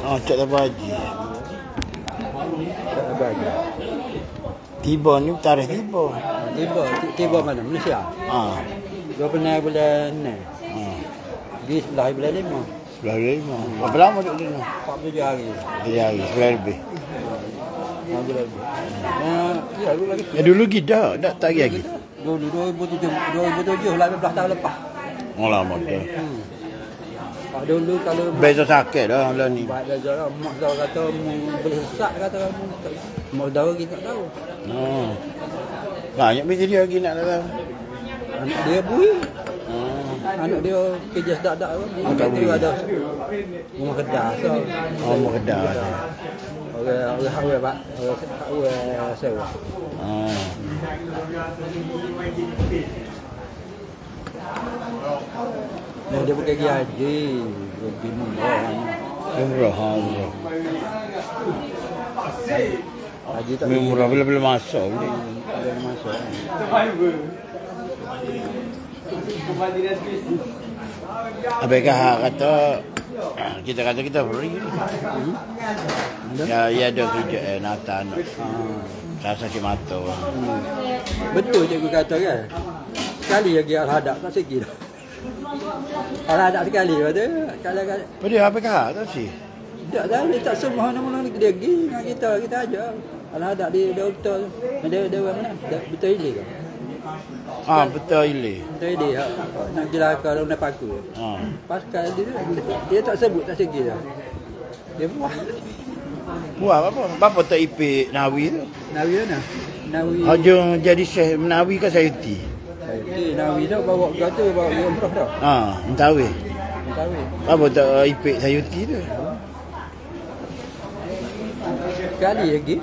Oh, cak tak haji. Tak bagi. Tiba ni tarikh tiba. Tiba mana? Malaysia. Ah. 12 bulan ni. Ah. Di 11 bulan 5. Belah lima. Berapa lama duduk di sana? 47 hari. 3 hari, sebulan lebih. Bulan lebih. Ya, dulu lagi. Ya dulu kita tak lagi. Dulu 2007 18 tahun lepas. Oh lama dah. Dulu kalau Beza sakit dah lah ni. buat belajar mak tahu kata boleh sesak kata kamu. Mak tahu kita tak tahu. Oh. Banyak beza dia lagi nak tahu. Anak dia bui. Anak dia kerja sedak-dak tu. Dia ada rumah kedah so. Oh, mau kedah. Orang hawa pak. Orang sewa. Ah. Dia bukan pergi haji. Pergi umrah. Umrah. Haji tak Umrah bila masuk ni. boleh masuk. Apakah kata kita free ni. Ya ada kerja Nathan. Saya sakit mata. Betul cikgu kata kan. Sekali lagi al-hadap tak sikit dah. Al-hadap sekali kata. Kalau Pada apakah tak sih? tak tahu dia tak semua nama dia pergi dengan kita aja. Al-hadap dia betul. Dia mana? Betul ini ke? Ah, betul ini. Betul dia nak jelaka dalam paku. Ah. Pasal dia tak sebut tak sikit dah. Dia buat. Buat apa? Bapa tak ipik Nawi tu. Nawi mana? Nawi. Hajung jadi Syekh Nawi ke Sayuti? Nawi dah bawa kata bawa umrah dah. Ah, Mentawi. Tahu. Bapa tak ipik Sayuti tu. Sekali lagi.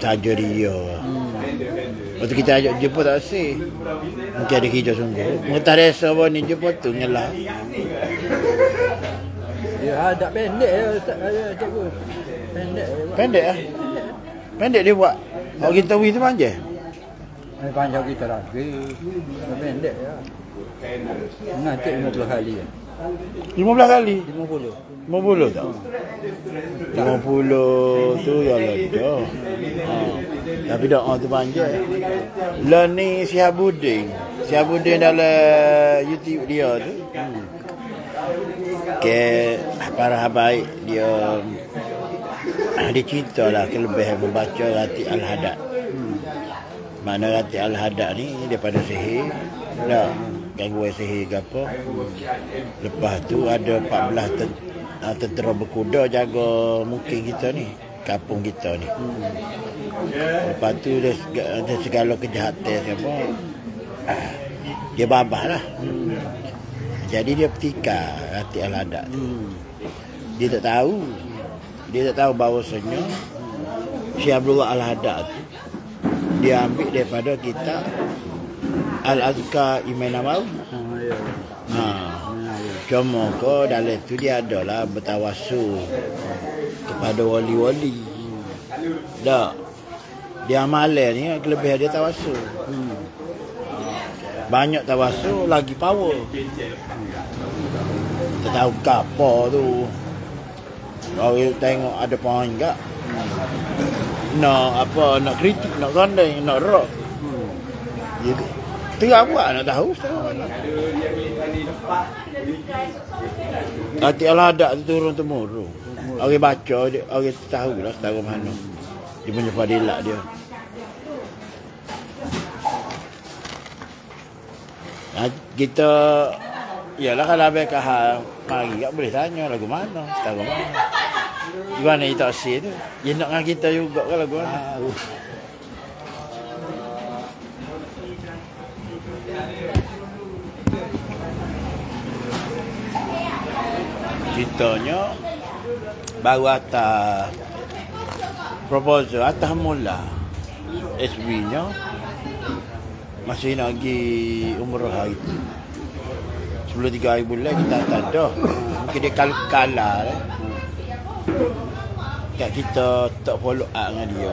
Saja dia. Lepas tu kita ajak jumpa tak asyik. Mungkin ada hijau sungguh. Mengetahui rasa apa ni jumpa tu ngelah. Ya ada pendek ya cikgu. Pendek. Pendek lah. Pendek dia buat. Orang kita wih tu panjang. Panjang kita lagi. Pendek ya. Nanti 50 kali ya. 15 kali. 50. 50 tak? 50 tu ya lah dah. Tapi doa tu panjang. Lah ni Sihabudin dalam YouTube dia tu. Ke para habaib dia cerita lah kelebihan membaca Rati Al-Hadad. Mana Rati Al-Hadad ni daripada sihir. Dah gangguan sihir ke apa. Lepas tu ada 14 tentera berkuda jaga mungkin kita ni, kampung kita ni. Lepas tu dia segala kejahatan siapa dia babah lah. Jadi dia petikar Rati Al-Hadad tu. Dia tak tahu bahawasanya Syekh Abdullah Al-Hadad tu dia ambil daripada kitab Al-Azkar Imam Nawawi. Cuma ko dalam tu dia adalah bertawassul kepada wali-wali. Tak. Dia amalan ni kelebihan dia tawassul. Banyak tawassul lagi power. Tak tahu apa tu. Kalau tengok ada poin enggak. Nak kritik, nak gandeng, nak rock. Jadi tengah buat nak tahu sekarang. Rati Al-Hadad tu turun temurun. Orang baca dia, orang tahu lah setara mana. Dia punya fadilat dia. Kita yalah kalau abang mari tak boleh tanya lagu mana, setara mana. Gimana itu asyik tu? Dia nak dengan kita juga ke lagu mana? Ceritanya baru atas proposal atas mula SB-nya masih nak pergi umrah hari tu. Sebelum 3 hari bulan kita tak ada. Mungkin dia kalah kat kita tak follow up dengan dia.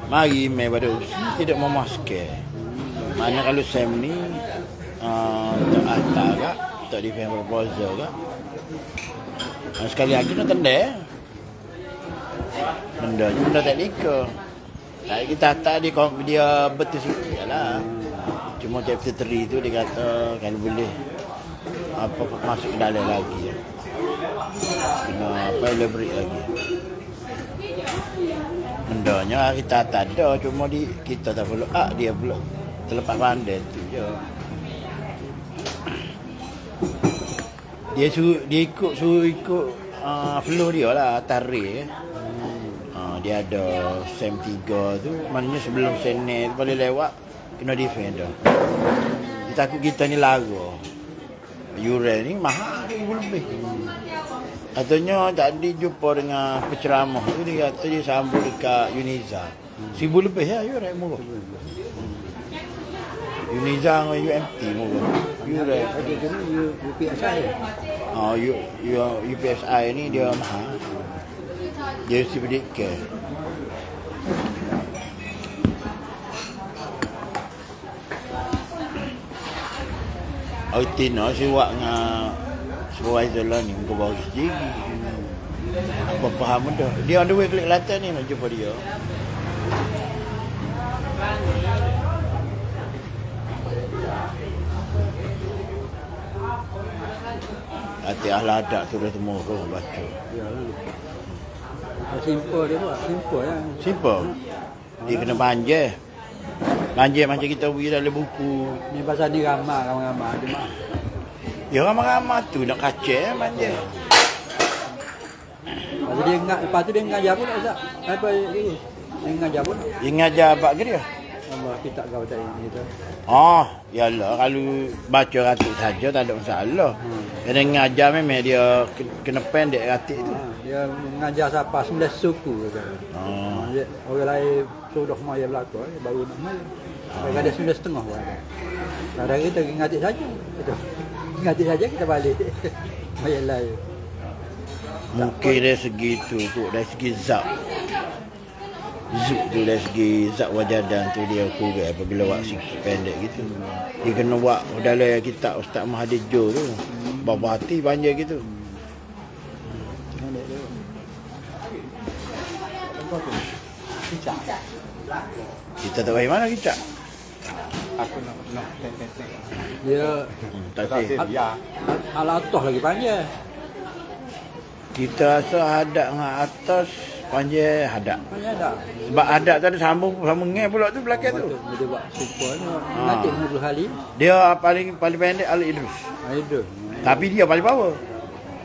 Mari email pada usia tidak memaskan. Mana kalau Sam ni tak data kak, untuk defend proposal kak. Sekali lagi nak tendai. Benda teknikal. Tak kita tak dia betul sikit lah. Cuma chapter 3 tu dia kata kalau boleh apa masuk ke dalam lagi. Kena apa elaborate lagi. Bendanya kita tak ada, cuma kita tak perlu dia pula terlepas pandai tu je. Dia suruh ikut flow dia lah, tarik. Dia ada SEM 3 tu, maknanya sebelum seni boleh lewat kena defend dah. Dia takut kita ni lara. Yuran ni mahal RM1,000 lebih. Katanya tadi jumpa dengan penceramah tu, dia kata dia sambung dekat Uniza. RM1,000 lebih ya, yuran murah. Uniza dengan UMT murah. Yuran. Dia ni UPSI. UPSI ni dia mahal. Dia mesti berdikir. Tino si buat dengan supervisor lah ni muka bawah sendiri. Apa faham dah. Dia on the way ke Kelantan ni nak jumpa dia. Hati Al-Hadad tu dah temurun baca. Simple dia buat, simple lah. Simple. Dia kena banjir. Banjir macam kita beri dalam buku. Ni pasal ni ramah dia mah. Ya ramah-ramah tu nak kacau banjir. Lepas dia ingat, lepas tu dia ngajar pun tak? Apa dia? Dia ngajar pun. Dia ngajar apa ke dia? Allah kita kau tak ini tu. Yalah kalau baca ratik saja tak ada masalah. Dia ngajar memang dia kena pendek ratik tu. Dia mengajar siapa 9 suku kata. Orang lain sudah maya belaka baru nak maya. Mereka ada 9.5 buat. Kadang kita ngatik saja. Ngatik saja kita balik. Maya lain. Mungkin dari segi tu dari segi zat. Zuk tu dari segi zat wajadan tu dia kurang apabila buat sikit pendek gitu. Dia kena buat dalam kitab Ustaz Mahathir Jo tu. Bapa hati banjir gitu. Kita tak bagi mana kita? Aku nak dia Al-Atas lagi panjang. Kita rasa hadap dengan atas panjang hadap. Panjang hadap. Sebab hadap tu ada sambung ngai pula tu belakang tu. Dia buat simple ni. Nanti Nurul Halim. Dia paling pendek Al-Idrus. Idrus. Tapi dia paling power.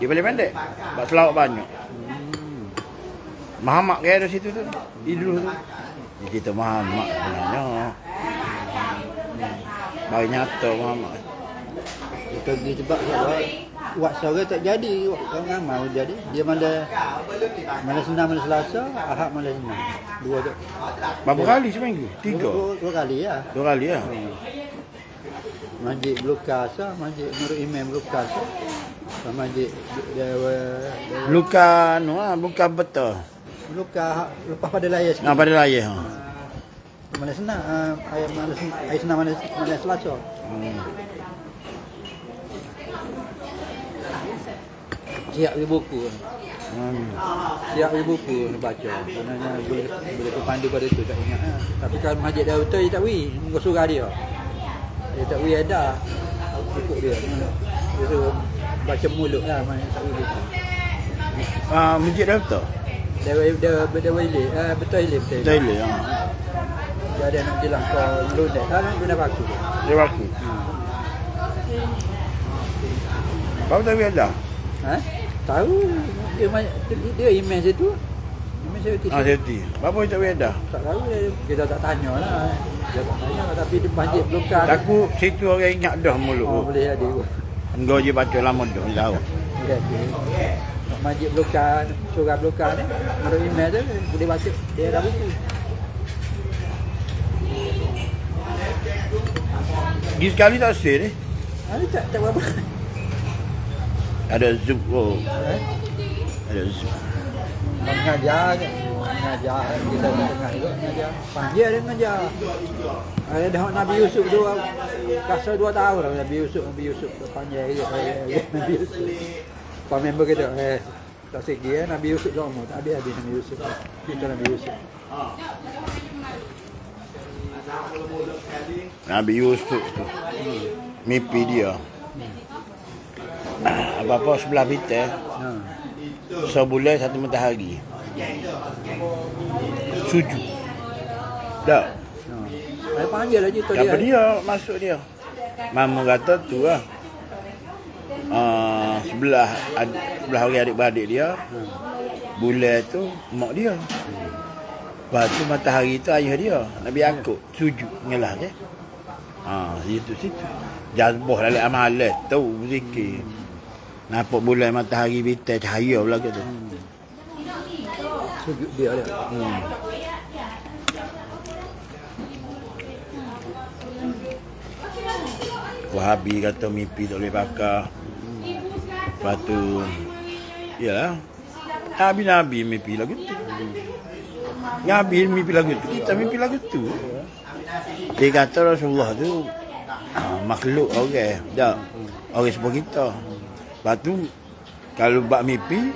Dia paling pendek. Sebab selawat banyak. Muhammad ke ada situ tu. Idrus tu. Dia cerita Muhammad sebenarnya. Bagi nyata Muhammad. Itu dia sebab buat suara tak jadi. Orang ramai jadi. Dia malam senang, malam Selasa, Ahad malam senang. Dua tu. Berapa kali seminggu? 3? Dua kali ya. 2 kali ya. Masjid Blukasa, Masjid Nurul Imam Blukasa. Masjid Dewa bukan betul. Luka lepas pada layar sikit. Pada layar. Mana senang air senang mana Selasa. Siap di buku. Siap di buku nak baca. Sebenarnya boleh berpandu pada tu tak ingat. Tapi kalau Masjid Dewa tu dia tak wi, muka surah dia. Dia tak wi ada. Ikut dia. Dia tu baca mulut lah mana tak wi buku. Masjid Dewa tu. Dewa Ilir, betul Ilir. Betul Ilir, Dia ada nak jelang ke Lundek, kan guna baku. Dia baku. Baru tahu ada? Tahu. Dia imam situ. Imam situ. Situ. Berapa tak ada? Tak tahu, kita tak tanya lah. Dia tak tanya lah, tapi di masjid belum kan. Takut situ orang ingat dah mulut. Boleh ada. Enggak je baca lama dah, tahu. Masjid Blokan, surah Blokan ni, menurut email tu boleh baca, dia ada buku. Di sekali tak sih ni? Tak berapa. Ada zoom. Ada zoom. Mengajar je. mengajar kita tengah juga mengajar. Panggil dia mengajar. Ada dah Nabi Yusuf tu kasar 2 tahun dah Nabi Yusuf panggil dia Nabi Yusuf. Pak member kita tak segi Nabi Yusuf sama tak habis Nabi Yusuf. Kita Nabi Yusuf. Nabi Yusuf tu. Mimpi dia. Apa-apa sebelah kita. Sebulan 1 matahari. Sujud. Tak. Saya panggil lagi tu dia. Apa dia masuk dia? Mama kata tu lah. Sebelah orang adik-beradik dia. Bulan tu mak dia. Lepas tu matahari tu ayah dia. Nabi Yaakob sujud ngelah ke. Situ. Jazbah dalam amalan tu zikir. Nampak bulan matahari bintang cahaya pula gitu. Sujud dia dia. Wahabi kata mimpi tak boleh pakai. Lepas tu yalah. Nabi mimpi lagu tu. Nabi mimpi lagu tu. Kita mimpi lagu tu. Dia kata Rasulullah tu makhluk orang. Tak. Orang seperti kita. Lepas tu kalau bak mimpi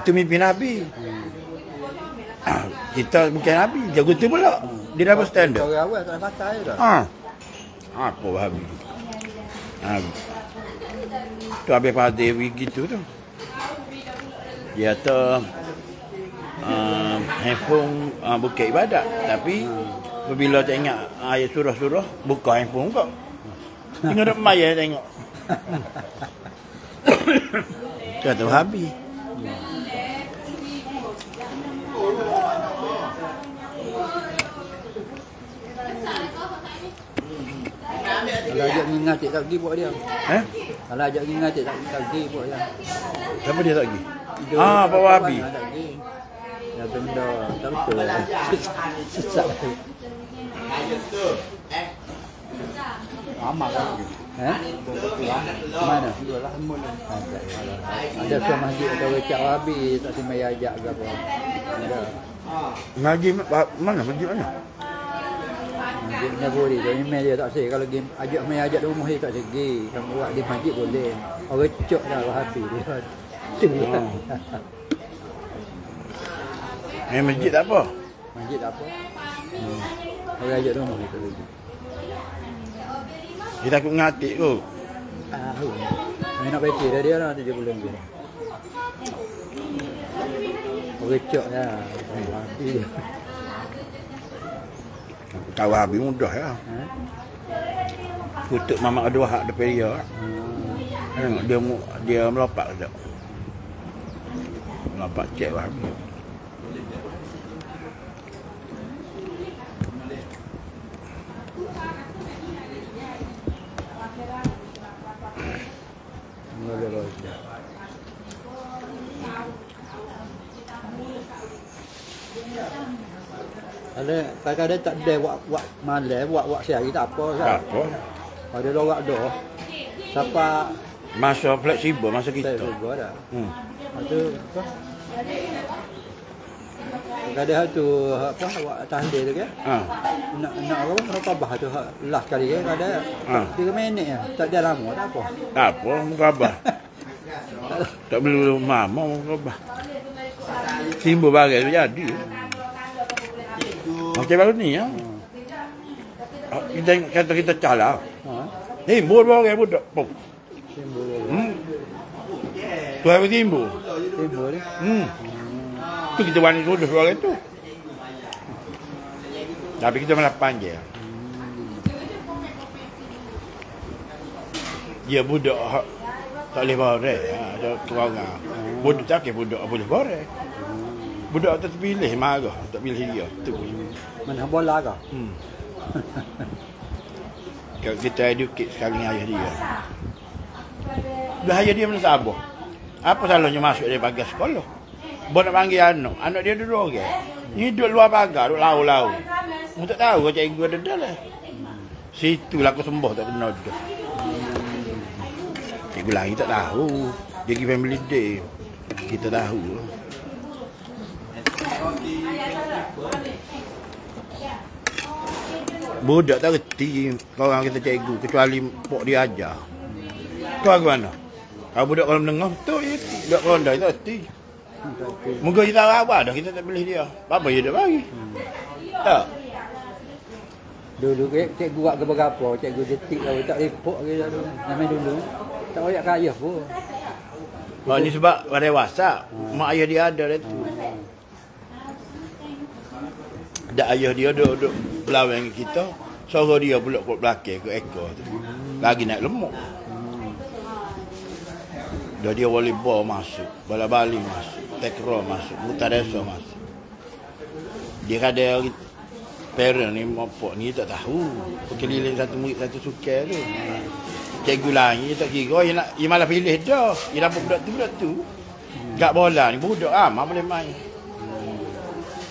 tu mimpi Nabi. Kita bukan Nabi. Jago tu pula. Dia dapat standard. Orang awal tak pakai dah. Apa Wahabi tu? Tu habis pada begitu tu. Dia kata handphone bukan ibadat. Tapi bila tak ingat ayat surah-surah, buka handphone kau. Tengok dah maya tengok. Tu kata Wahabi. Kalau ajak ingat tak pergi buat dia. Kalau ajak ingat tak pergi buat dia. Siapa dia tak pergi? Pak Wahabi. Tak pergi. Ya benda tak betul. Susah. Amak kan? Mana? Ada seorang masjid atau Cak Wahabi tak semai ajak ke apa. Ada. Masjid mana? Masjid mana? Masjid Naburi tu email dia tak sih. Kalau game ajak rumah dia tak segi. Kalau buat di masjid boleh. Orang cok dah Wahabi dia. Masjid tak apa? Masjid tak apa. Orang ajak rumah dia tak segi. Dia takut ngatik kot. Dia nak baca dah dia lah 70 lebih. Orang cok lah. Wahabi dia. Tahu Wahabi mudah ya. Kutuk Mamak Abdul Wahab depan dia. Tengok dia melompat tak? Melompat cek Wahabi. Kadang-kadang tak ada buat malam, buat sehari tak apa kan. Tak apa. Ada lorak dah. Siapa Masa fleksibel masa kita. fleksibel dah. Itu apa? Kadang tu apa buat tahlil tu kan. Nak apa merokabah tu last kali kan ada 3 minit ya. Tak ada lama tak apa. Tak apa merokabah. Tak perlu mama merokabah. Simbol bagai tu jadi. Macam baru ni ya. Kita kata kita calah. Timbul bagai budak. Timbul. Tu apa timbul? Timbul. Tu kita wani sudah bagai tu. Tapi kita malah panggil. Dia budak tak boleh borek. Ada kewangan. Budak tak budak boleh borek. Budak tak terpilih marah, tak pilih dia. Tu. Mana bola ke? Kalau kita educate sekali dengan ayah dia. Dah ayah dia mana sabar. Apa salahnya masuk dia pagar sekolah? Buat nak panggil anak dia duduk orang. Ni duduk luar pagar, duduk lau-lau. Mu tak tahu kau cikgu ada dah lah. Situlah aku sembuh tak kena dah. Cikgu lagi tak tahu. Dia pergi family day. Kita tahu. Budak tak reti korang kita cikgu kecuali pok dia ajar. Kau ke mana? Kalau budak kalau menengah betul je reti. Budak rondai tak reti. Moga kita apa dah kita tak boleh dia. Apa dia dah bagi? Tak. Dulu cikgu buat apa-apa, cikgu detik lah tak report ke dulu. Namanya dulu. Tak royak kaya pun. Oh ni sebab pada dewasa, mak ayah dia ada dah tu. Dak ayah dia duduk belawang kita, suara dia pula kat belakang ke ekor tu. Lagi naik lemuk. Dah dia volleyball masuk, bola bali masuk, takraw masuk, mutadasa masuk. Dia ada parent ni mopok ni tak tahu. Berkeliling satu murid satu sukan tu. Cikgu lain dia tak kira, dia malah pilih dah. Dia dapat budak tu. Gak bola ni budak amat boleh main.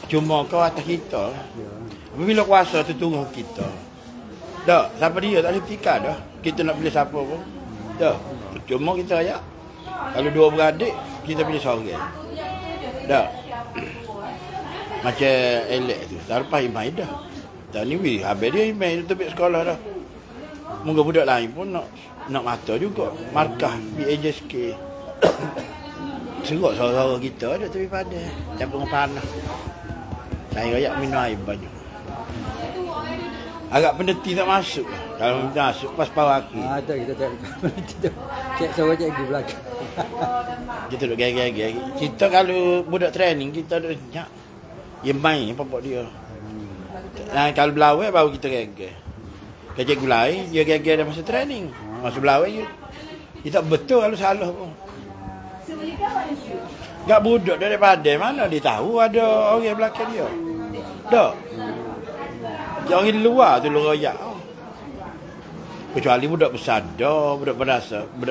Cuma kau atas kita. Apabila kuasa tu turun kita. Tak, siapa dia tak boleh fikir dah. Kita nak pilih siapa pun. Tak. Cuma kita ayak. Kalau dua beradik, kita pilih seorang. Tak. Macam elek tu. Tak lepas imai dah. Tak ni habis dia imai tu tebik sekolah dah. Moga budak lain pun nak mata juga. Markah BAJSK. Serut suara-suara kita ada tepi pada. Campur dengan panah. Saya rakyat minum air banyak. Agak peneliti tak masuk. Kalau masuk pas pawak akhir. Ada kita tak peneliti tu. Cek suara cikgu belakang. Kita duduk gaya-gaya. Kita kalau budak training kita duduk nyak. Dia main apa dia. Kalau belawai baru kita gaya-gaya. Kalau cikgu lain, dia gaya-gaya dah masa training. Masa belawai, dia tak betul kalau salah pun. Gak budak daripada mana dia tahu ada orang belakang dia. Tak. Orang di luar tu royak. Kecuali budak bersadar, budak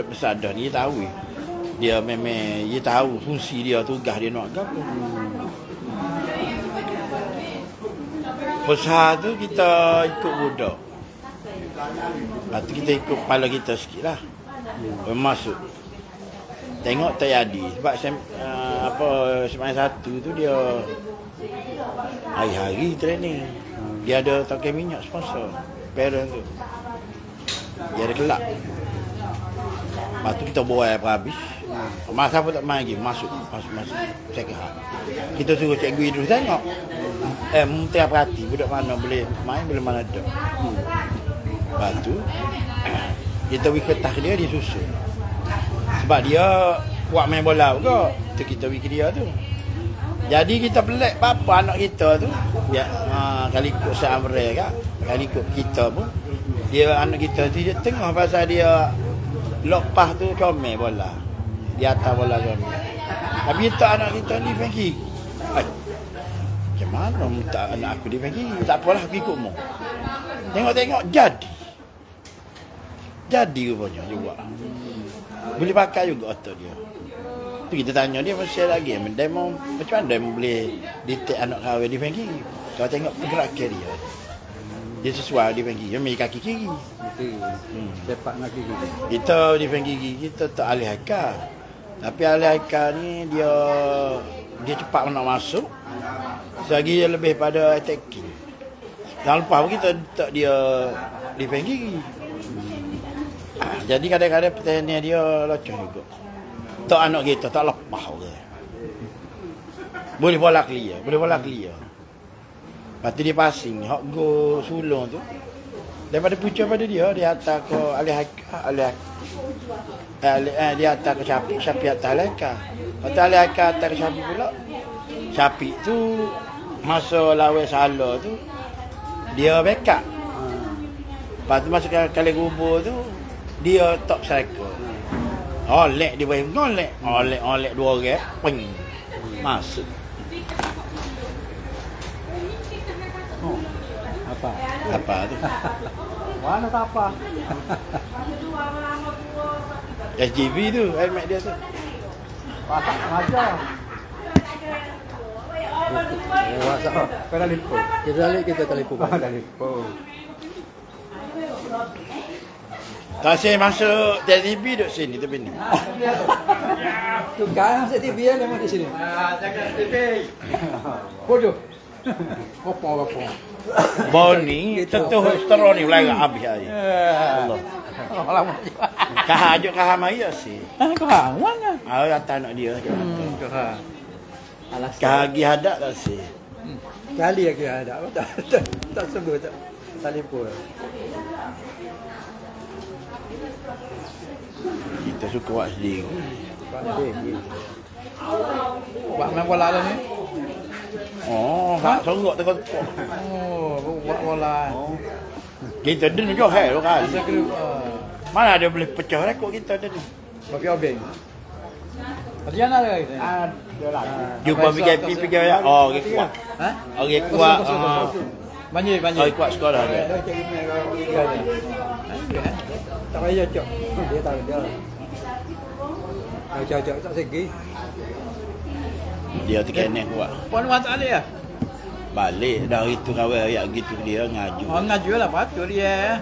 bersadar ni dia tahu. Dia memang dia tahu fungsi dia, tugas dia nak apa. Pasal tu kita ikut budak. Lepas tu kita ikut kepala kita sikit lah. Masuk. Tengok tak jadi. Sebab semai satu tu dia hari-hari training. Dia ada token minyak sponsor. Parent tu. Dia ada kelab. Lepas tu kita buat apa habis. Masa apa tak main lagi. Masuk. Second half. Kita suruh cikgu Idrus tengok. Mesti perhati. Budak mana boleh main, boleh mana tak. Lepas tu kita wiketah dia disusun. Sebab dia kuat main bola juga. Tu kita wiki dia tu. Jadi kita pelik apa anak kita tu. Ya, kali ikut Samre kak. Kali ikut kita pun. Dia anak kita tu dia tengah pasal dia lepas tu comel bola. Di atas bola comel. Tapi tak anak kita ni pergi. Macam mana minta anak aku dia pergi? Tak apalah aku ikut mu. Tengok-tengok jadi. Jadi rupanya dia buat. Boleh pakai juga otak dia. Tu kita tanya dia masih lagi demo macam mana demo boleh detect anak kahwin di pergi. Kau tengok pergerakan dia. Dia sesuai di pergi. Dia main kaki kiri. Betul. Sepak kaki kiri. Kita di pergi kita tak alih akal. Tapi alih akal ni dia cepat nak masuk. Selagi dia lebih pada attacking. Jangan lupa kita tak dia di pergi. Jadi kadang-kadang pertandingan dia locong juga. Tak anak kita tak lepas ke. Boleh bola clear. Lepas tu dia passing. Hak go sulung tu. Daripada pucuk pada dia atas ke dia atas ke Syafiq atas Alaika. Lepas tu Alaika atas ke Syafiq pula. Syafiq tu masa lawan Salah tu dia backup. Lepas tu masa kali kubur tu dia top striker. Olek dia boleh ngolek. Olek dua orang. Peng. Masuk. Apa tu? Mana tak apa. SGV tu, helmet dia tu. Pasak aja. WhatsApp. Kau dah lipo. Kita telefon. Dah lipo. Tak saya masuk TV duduk sini tepi ni. Tu kan masuk TV lah memang di sini. Jangan TV. Bodoh. Apa? Boni tentu setero ni belakang habis aja. Allah. Lama. Kahajuk kahamaya sih. Kau awang kan? Kata anak dia. Alas. Kahagi hadak tak sih. Kali lagi ada. Tak sebut tak. Telefon. Kita suka buat sendiri. Buat main bola dah ni. Oh, hak songgok tekok. Oh, buat bola. Kita den jo hai lo kan. Saya kena Mana ada boleh pecah rekod kita den. bagi obeng. Perjalanan ada kita. Ada lah. Jumpa PKP ya. Oh, gitu kuat. Ha? Okey kuat. Banjir. Oh, kuat sekolah dia. Tak payah cok. Dia tahu dia. Cok tak segi. Dia terkenek kuat. Puan wan tak ada ya? Balik dari itu kawan ayat gitu dia ngaju. Oh ngaju lah patut dia.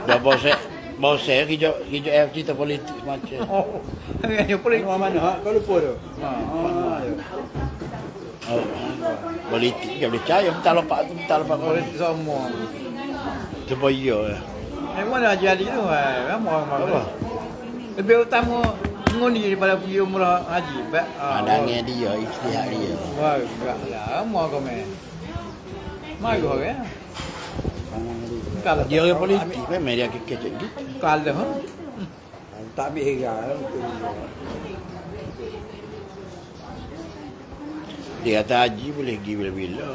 Dah bos saya hijau cerita politik macam. Oh. Dia politik mana? Kau lupa tu. Oh, politik dia boleh percaya betul lepak Politik semua. Supaya Memang dah jadi tu. Memang. Lebih utama mengundi daripada pergi umrah haji. Pandangnya dia, istihad dia. Wah, enggak lah. Mau kau main. Mai kau ya. Kalau Dia orang politik memang dia kecek gitu. kalau tak ambil hira. Dia kata haji boleh pergi bila-bila.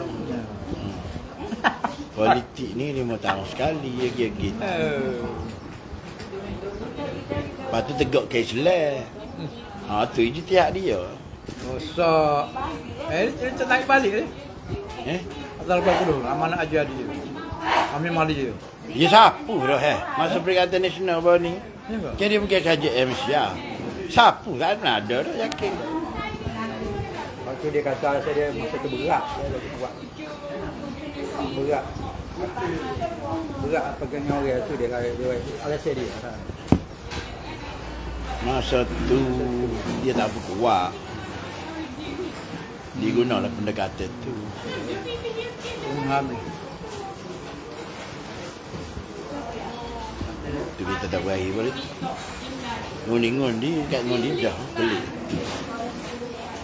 Politik ni 5 tahun sekali dia gitu. Lepas tu tegak ke Islam. Tu je tiap dia. Rosak. Dia naik balik ni. Asal berapa amanah ajar dia. Ambil mali dia. Dia sapu dah masa Perikatan Nasional baru ni. Jadi dia pergi kaji Malaysia. Sapu kan ada dah yakin. Lepas tu dia kata dia masa tu berat. Dia lagi kuat. Berat pegangnya orang tu dia alasan dia. Masa tu dia tak berkuat. Digunalah pendekatan tu. Habis. Tu kita tak berakhir balik. Ngundi kat ngundi dah beli.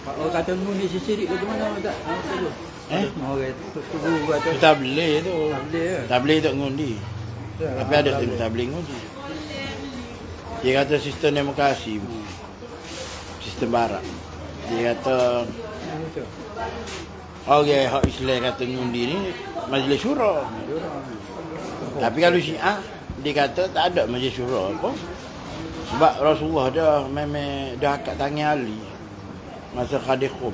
Kalau kata ngundi sisirik ke mana tak? Orang tunggu kata. Tak boleh tu. Tak boleh. Tak boleh tak ngundi. Tapi ada tu tak boleh ngundi. Dia kata sistem demokrasi. Sistem barat. Dia kata orang hak Islam kata ngundi ni majlis syura. Tapi kalau Syiah dia kata tak ada majlis syura apa. Sebab Rasulullah dah memang dah akad tangan Ali masa Khadiqum.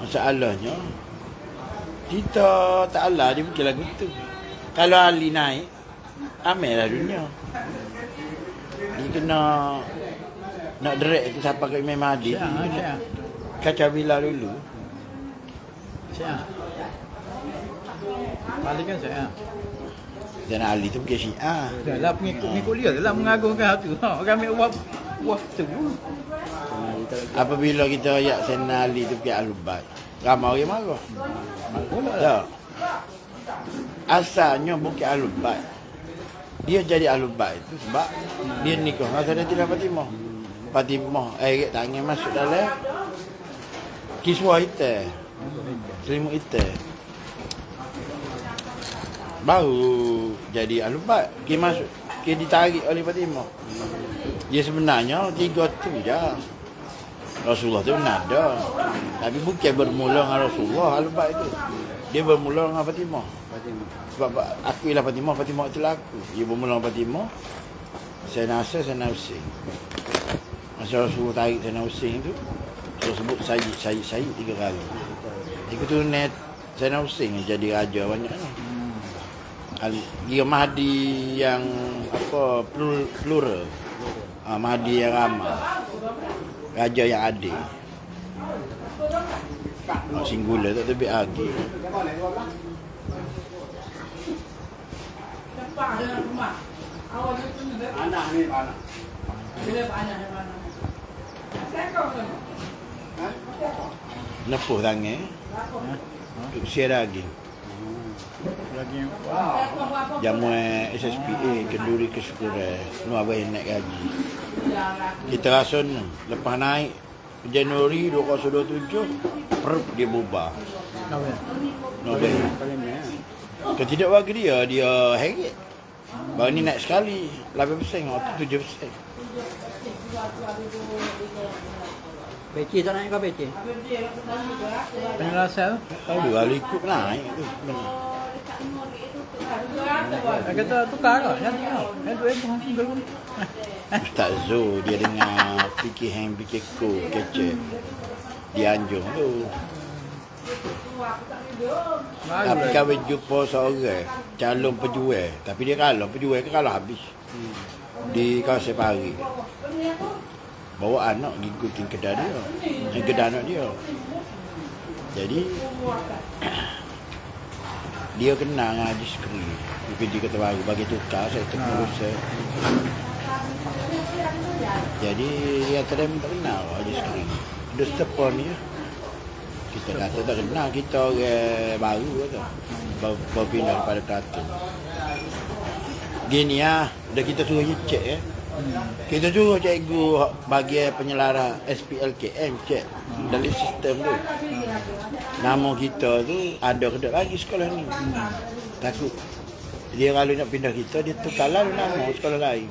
Masalahnya kita tak Allah dia fikir lagu tu. Kalau Ali naik amallah dunia. Dia kena nak derek tu siapa ke Imam Mahdi. Kacau bila dulu. Syiah. Balik kan Syiah. Dan Ali tu pergi Syiah. Dah lah pengikut dia lah mengagungkan hati. Orang ambil wah tu. Apabila kita ayat Sayyidina Ali tu pergi Ahlul Bait, ramai orang marah. Tak. Asalnya bukan Ahlul Bait. Dia jadi Ahlul Bait tu sebab dia nikah dengan Sayyidatina Fatimah. Fatimah tangan masuk dalam kiswah hitam. Selimut hitam. Baru jadi Ahlul Bait. Dia masuk, dia ditarik oleh Fatimah. Dia sebenarnya 3 tu je. Rasulullah tu benar dah. Tapi bukan bermula dengan Rasulullah Ahlul Bait tu. Dia bermula dengan Fatimah. Sebab akuilah Fatimah itulah aku. Dia bermula dengan Fatimah. Sayyidina Hasan, Sayyidina Husain. Masa Rasulullah tarik Sayyidina Husain tu, dia sebut Sayyid 3 kali. Dia tu net Sayyidina Husain jadi raja banyak ni. Dia Mahdi yang apa plural. Mahdi yang ramah. Raja yang adil. Singular tak lebih lagi. Anak ni anak. Bila anak ni mana? Nepuh tangan. Usia daging. Lagi. Jamu SSPA kenduri kesyukuran. Nu abah naik gaji. Kita rasa lepas naik Januari 2027 dia berubah. Nobel. Ketidak bagi dia heret. Baru ni naik sekali 8% atau 7%. PC tak naik ke PC? Penjelasan. Tahu kali ikut naik tu. Kata tukar ke? Yang tu Ustaz Zul dia dengar fikir hang fikir ko kecek. Dia anjung tu. Tapi kami jumpa seorang calon pejual. Tapi dia kalah habis. Di kawasan Pari. Bawa anak ngikutin kedai dia. Kedai anak dia. Jadi dia kenal dengan Haji Skri. Dia pergi Kota Baru bagi tukar saya terus. Jadi dia tak kenal Haji Skri. Dia telefon dia. Kita kata tak kenal, kita orang baru kata. Baru pindah pada Kelantan. Gini dah kita suruh cek Kita suruh cikgu bagi penyelara SPLKM cek dalam sistem tu. Nama kita tu ada ke tak lagi sekolah ni. Takut dia kalau nak pindah kita, dia tukar lalu nama sekolah lain.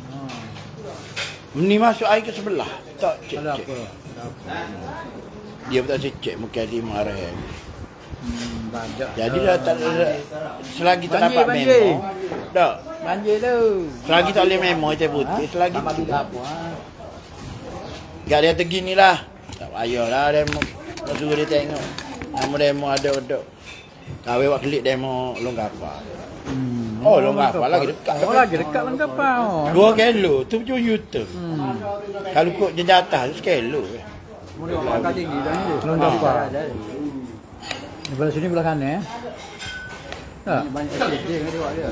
Ni masuk air ke sebelah. Tak cek. Dia tak cek mungkin dia marah. Jadi dah tak selagi tak dapat memo. Tak. Banjir tu. Selagi tak boleh memo hitam putih, selagi tu. Gak dia terginilah. Tak payahlah demo. Nak suruh dia tengok. Nama demo ada. Kau buat klik demo Long Kapal. Oh, Long Kapal lagi dekat. Oh, lagi dekat Long Kapal. 2 kilo tu macam U-turn. Kalau kok jenjatah tu sekilo. Mula angka tinggi dah ni. Long Kapal. Belah sini belah kanan tak? Banyak dia tengok dia.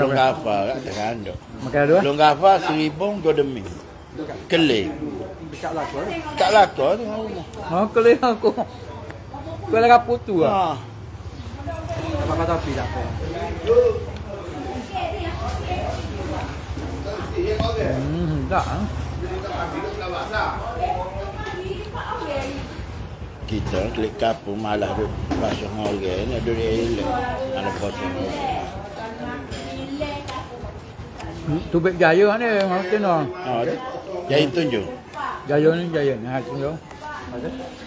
Long Kapal kat kandok. Makan dua? Long Kapal Seribong Godemi. Kelih. Dekat Lakor. Kat Lakor tu rumah. Oh, kelih aku. Kau dah kaput tu ah. Apa kata api tak apa. Tak. Kita klik kapur malah duk basuh orang nak duduk elok. Ada kosong. Tubik Jaya ni macam mana? Jaya tunjuk. Jaya ni Jaya. Ha tunjuk.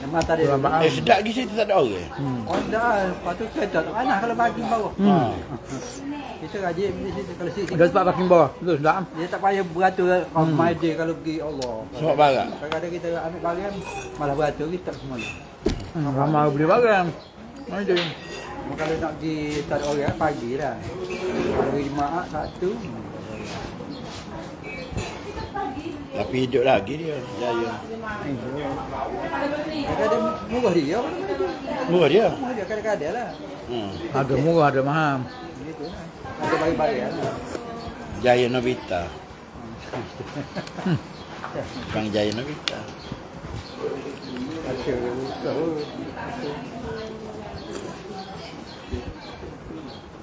Yang mata dia. Sedap lagi situ tak ada orang. Oh dah, lepas tu kereta tak panas kalau parking bawah. Kita rajin di situ kalau situ. Dah sebab parking bawah. Betul sedap. Dia tak payah beratur ramai dia kalau pergi Allah. Sebab barak. Kadang-kadang kita ambil barang malah beratur kita semua. Ramai beli barang. Mana dia? Kalau nak pergi tak ada orang pagi dah. Kalau pergi jemaah satu. Tapi hidup lagi dia, Jaya. Kadang-kadang murah dia. Murah dia? Murah dia kadang-kadang lah. Ada murah, ada mahal. Gitu lah. Ada bagi-bagian. Jaya Nobita. Bang Jaya Nobita.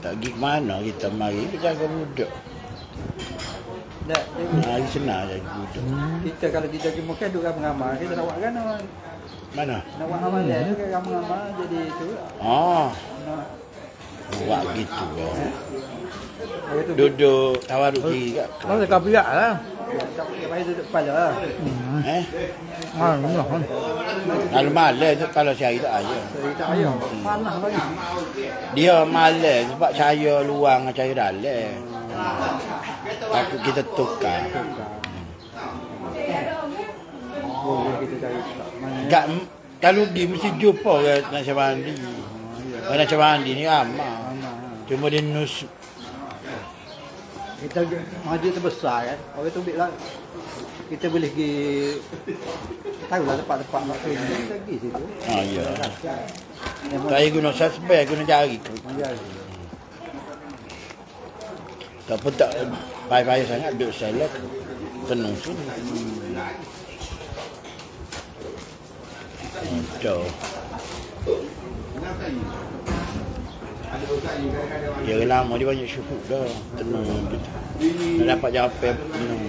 Tak pergi ke mana kita mari, kita jaga budak. Tak, hari senang jaga budak. Kita kalau kita cuma kan duk ramai-ramai, kita nak buat kan mana? Nak buat amal dia tu kan ramai-ramai jadi tu. Buat gitu kan. Duduk tawaruk kiri kat. Oh, dekat pihak lah. Tak payah duduk kepala lah. Kalau malas tu kalau cari tak ayah. Tak ayah. Panas lagi. Dia malas sebab cahaya luang cahaya dalam. Aku kita tukar. Gak kalau pergi mesti jumpa ke nak mandi. Nak mandi ni ramai. Cuma dia nus. Kita masjid terbesar kan. Orang tu lah. Kita boleh pergi tahulah tempat-tempat nak pergi. Kita pergi situ. Ya. Saya guna suspek, guna jari. Tak pun tak payah-payah sangat duduk selek. Tenung sini. Betul. Dia lama dia banyak syukur dah. Tenang gitu. Nak dapat jawapan tenang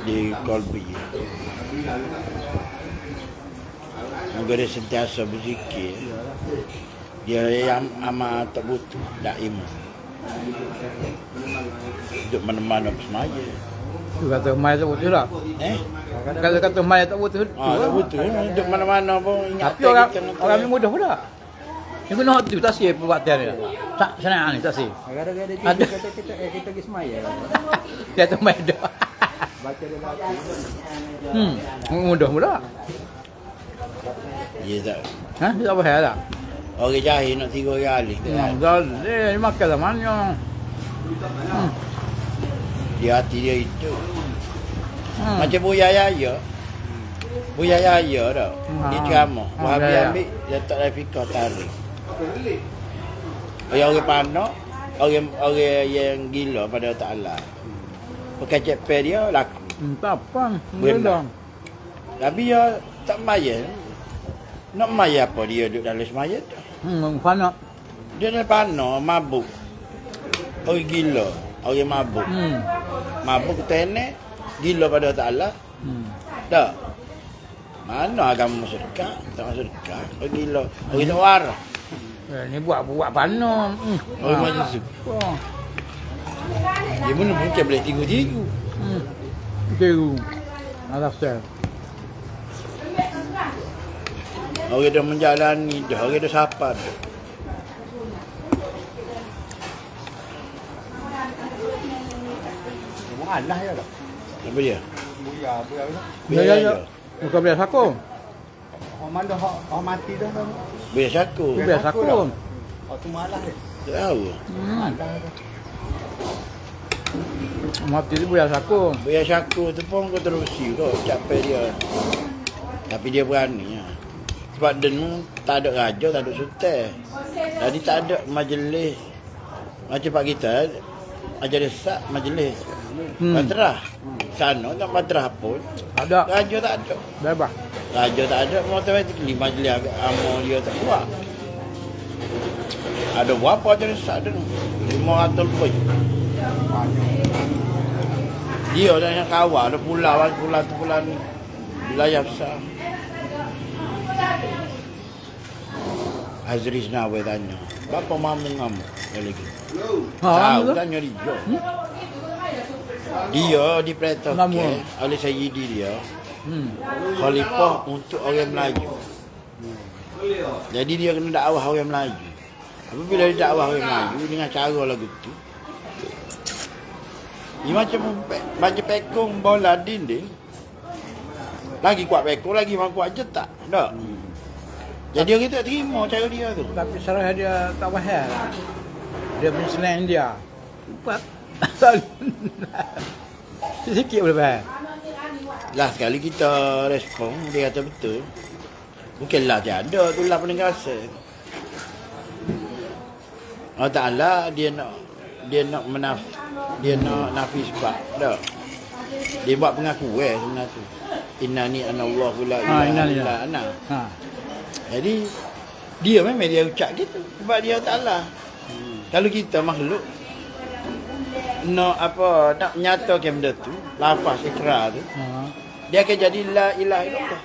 di Kolbi. Moga dia sentiasa berzikir. Dia yang amat tak butuh daim. Duduk mana-mana semaya. Tu kata mai tak betul tak? Kata mai tak betul. Tak betul. Duduk mana-mana pun ingat. Tapi orang ni mudah pula. Ni guna tu tak sih perbuatan dia. Tak senang ni tak sih. Gara-gara dia kita pergi semaya. Dia tu mai dah. Baca dia lagi. Mudah pula. Ya tak. Ha, dia apa hal tak? Orang jahil nak 3 kali. Dah, dia makan dah mana. Dia hati dia itu. Macam Buya Yahya. Buya Yahya dah. Dia ceramah. Wahabi ambil, dia tak ada fikir tarik. Orang panak, orang yang gila pada Ta'ala. Pakai cepet dia laku. Tak apa. Benar. Tapi dia tak maya. Nak maya apa dia duduk dalam semaya tu? Panak. Dia dah panak, mabuk. Orang gila, orang mabuk. Mabuk tenek, gila pada Ta'ala. Tak. Mana agama sedekah? Tak sedekah. Orang gila, orang tak waras. Ni buat panak. Orang macam tu. Dia mana mungkin boleh tigu-tigu. Tigu. Alas sel. Orang dah menjalani dah, orang dah sapa dah. Mu'alah ya tak? Apa dia? Ya. Bukan biasa aku. Orang mana orang mati dah kan? Biasa aku. Biasa aku. Oh tu mu'alah dia. Tak tahu. Mu'alah dah. Mati tu biasa aku. Biasa aku tu pun kontroversi kot capai dia. Tapi dia berani lah. Sebab dia ni tak ada raja, tak ada sultan. Jadi tak ada majlis. Macam pak kita, ajar desak majlis. Madrah. Sana tak madrah pun. Ada. Raja tak ada. Bebas. Raja tak ada, automatically majlis amal dia tak kuat. Ada berapa ajar desak dia ni? 500 lebih. Dia dah yang kawal, ada pulau tu pulau ni. Wilayah besar. Azri Senawi tanya, bapa mamu kamu? Dia lagi. Tahu tanya dia. Dia diperintahkan oleh Sayyidi dia. Khalifah untuk orang Melayu. Jadi dia kena dakwah orang Melayu. Apabila dia dakwah orang Melayu dengan cara lagu tu. Dia macam pekong bola dinding. Lagi kuat pekong, lagi kuat jetak. Tak? Jadi orang tak terima cara dia tu. Tapi salah dia tak faham. Dia punya slang dia. Buat. Sikit boleh faham. Lah sekali kita respon, dia kata betul. Bukanlah tiada, tu lah penegasan. Allah Ta'ala dia nak nafi sebab. Tak. Dia buat pengakuan sebenarnya tu. Innani anallahu la ilaha illa ana. Jadi dia memang dia ucap gitu sebab dia Ta'ala. Kalau kita makhluk nak nyatakan benda tu, lafaz ikrar tu, dia akan jadi la ilaha illallah.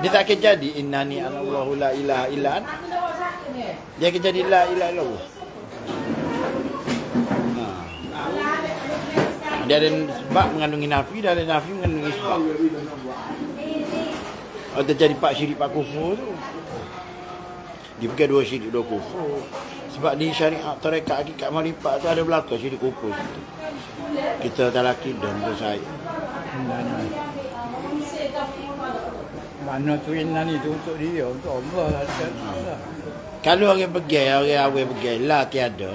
Dia tak akan jadi innani anallahu la ilaha illa ana. Dia akan jadi la ilaha illallah. Dia ada sebab mengandungi nafi, dia ada nafi mengandungi sebab. Kalau terjadi 4 syirik 4 kufur tu, dia bukan 2 syirik 2 kufur. Sebab di syariat tarekat hakikat marifat tu ada belakang syirik kufur situ. Kita tak laki dan bersaya. Mana tu innani tu untuk dia, untuk Allah lah. Kalau orang orang awal pergi, lah tiada.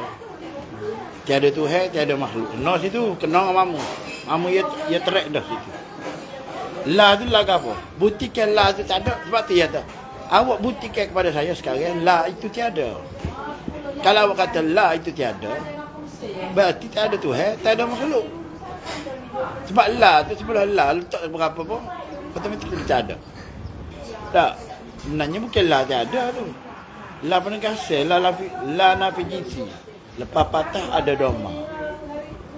Tiada Tuhan, tiada makhluk. Kena situ, kena dengan mamu. Mamu ia terak dah situ. La tu lah apa? Buktikan la tu tak ada, sebab tu tiada. Awak buktikan kepada saya sekarang, la itu tiada. Kalau awak kata la itu tiada, berarti tak ada Tuhan, tak ada makhluk. Sebab la tu sebelah la, letak berapa pun, otomatik tak ada. Tak. Sebenarnya bukan la tiada tu. La penegasan, la nafi jinsi. Lepas patah ada doma.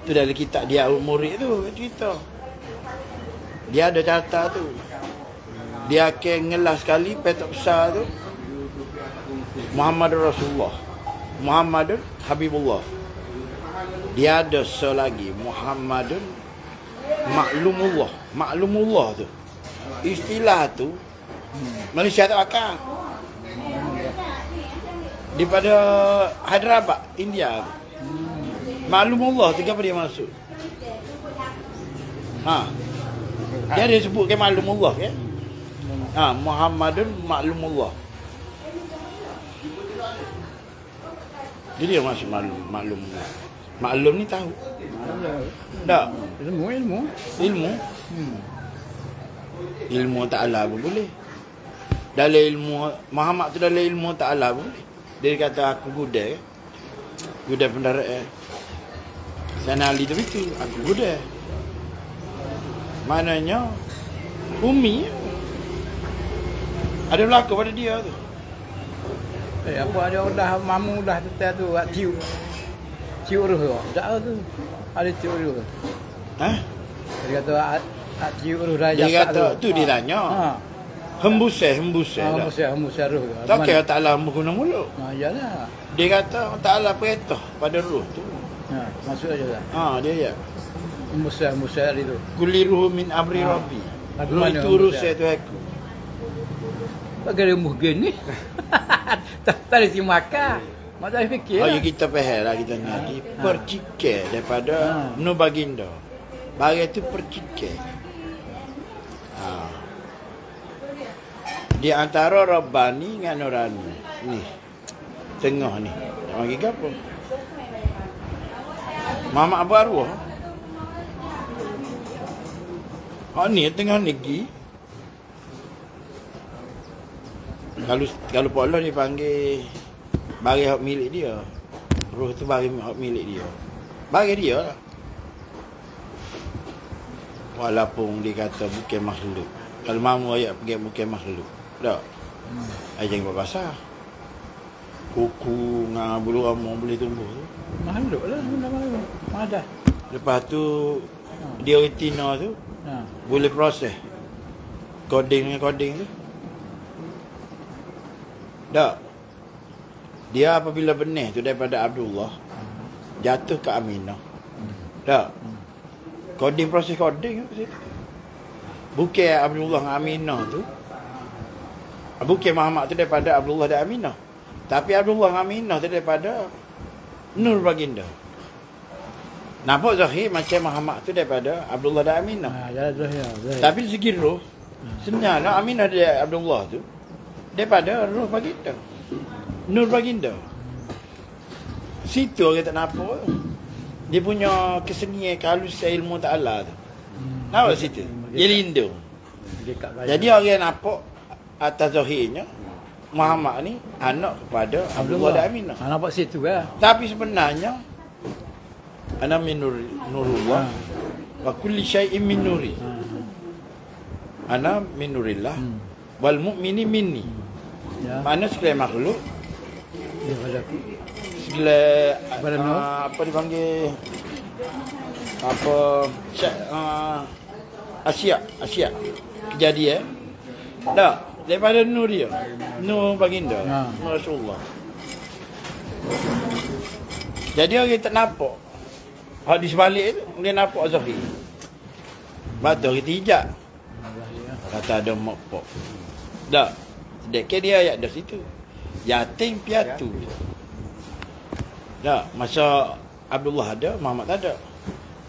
Tu dalam kitab dia murid tu cerita. Dia ada carta tu. Dia akan ngelas sekali petok besar tu. Muhammad Rasulullah. Muhammadun Habibullah. Dia ada selagi Muhammadun Maklumullah. Maklumullah tu. Istilah tu Malaysia tak akal. Daripada Hyderabad, India tu. Maklumullah tu apa dia maksud? Dia ada sebut ke Maklumullah kan? Muhammadun Maklumullah. Jadi dia maksud maklum. Maklum ni tahu. Tak. Ilmu Ta'ala pun boleh. Dalam ilmu Muhammad tu dalam ilmu Ta'ala pun boleh. Dia kata aku gudai. Gudai pendarat. Sana Ali tu itu aku gudai. Maknanya umi ada berlaku pada dia tu. Apa ada orang dah mamu dah tetel tu buat tiup roh tu. Tak tu. Ada tiup roh. Dia kata tiup roh dah dia kata tu. Tu dia tanya. Hembusai roh. Tak kira Ta'ala guna mulut. Iyalah. Dia kata Ta'ala perintah pada roh tu. Masuk aja lah. Dia ya. Hembusai itu. Kuliruhu min amri rabbi. Roh itu urusan tu aku. Tak kira mungkin ni. Tak ada si makan. Mak tak fikir. Ya kita faham lah kita ni. Percikan daripada nu baginda. Bagi tu percikan. Di antara Rabbani dengan Nurani. Ni. Tengah ni. Tak bagi apa? Mama Abu Arwah. Ni tengah ni gi. Kalau Pak Allah dipanggil bagi hak milik dia. Roh tu bagi hak milik dia. Bagi dia lah. Walaupun dia kata bukan makhluk. Kalau mamu ayat pergi bukan makhluk. Tak. Jangan buat basah. Kuku dengan bulu rambut boleh tumbuh tu. Makhluk lah. Ada. Lepas tu dia retina tu boleh proses. Coding dengan coding tu. Tak. Dia apabila benih tu daripada Abdullah jatuh ke Aminah. Tak. Coding proses coding tu. Bukan Abdullah dengan Aminah tu. Bukan Muhammad tu daripada Abdullah dan Aminah. Tapi Abdullah dengan Aminah tu daripada Nur Baginda. Nampak zahir macam Muhammad tu daripada Abdullah dan Aminah. Zahir. Tapi dari segi roh sebenarnya Aminah dia Abdullah tu daripada roh Baginda. Nur Baginda. Situ orang tak nampak. Dia punya kesenian kehalusan ilmu Ta'ala tu. Nampak situ? Dia lindung. Jadi orang nampak atas zahirnya Muhammad ni anak kepada Abdullah dan Aminah. Nampak situ lah. Tapi sebenarnya ana min nurullah wa kulli syai'in min nuri. Ana min nurillah wal mu'mini minni. Mana segala makhluk segala apa dipanggil apa Asia kejadian tak daripada nur dia, nur baginda Rasulullah. Jadi orang tak nampak hak di sebalik tu dia nampak zahir. Betul kita hijab kata ada mokpok tak sedekah dia ayat dah situ yatim piatu. Tak, masa Abdullah ada, Muhammad tak ada.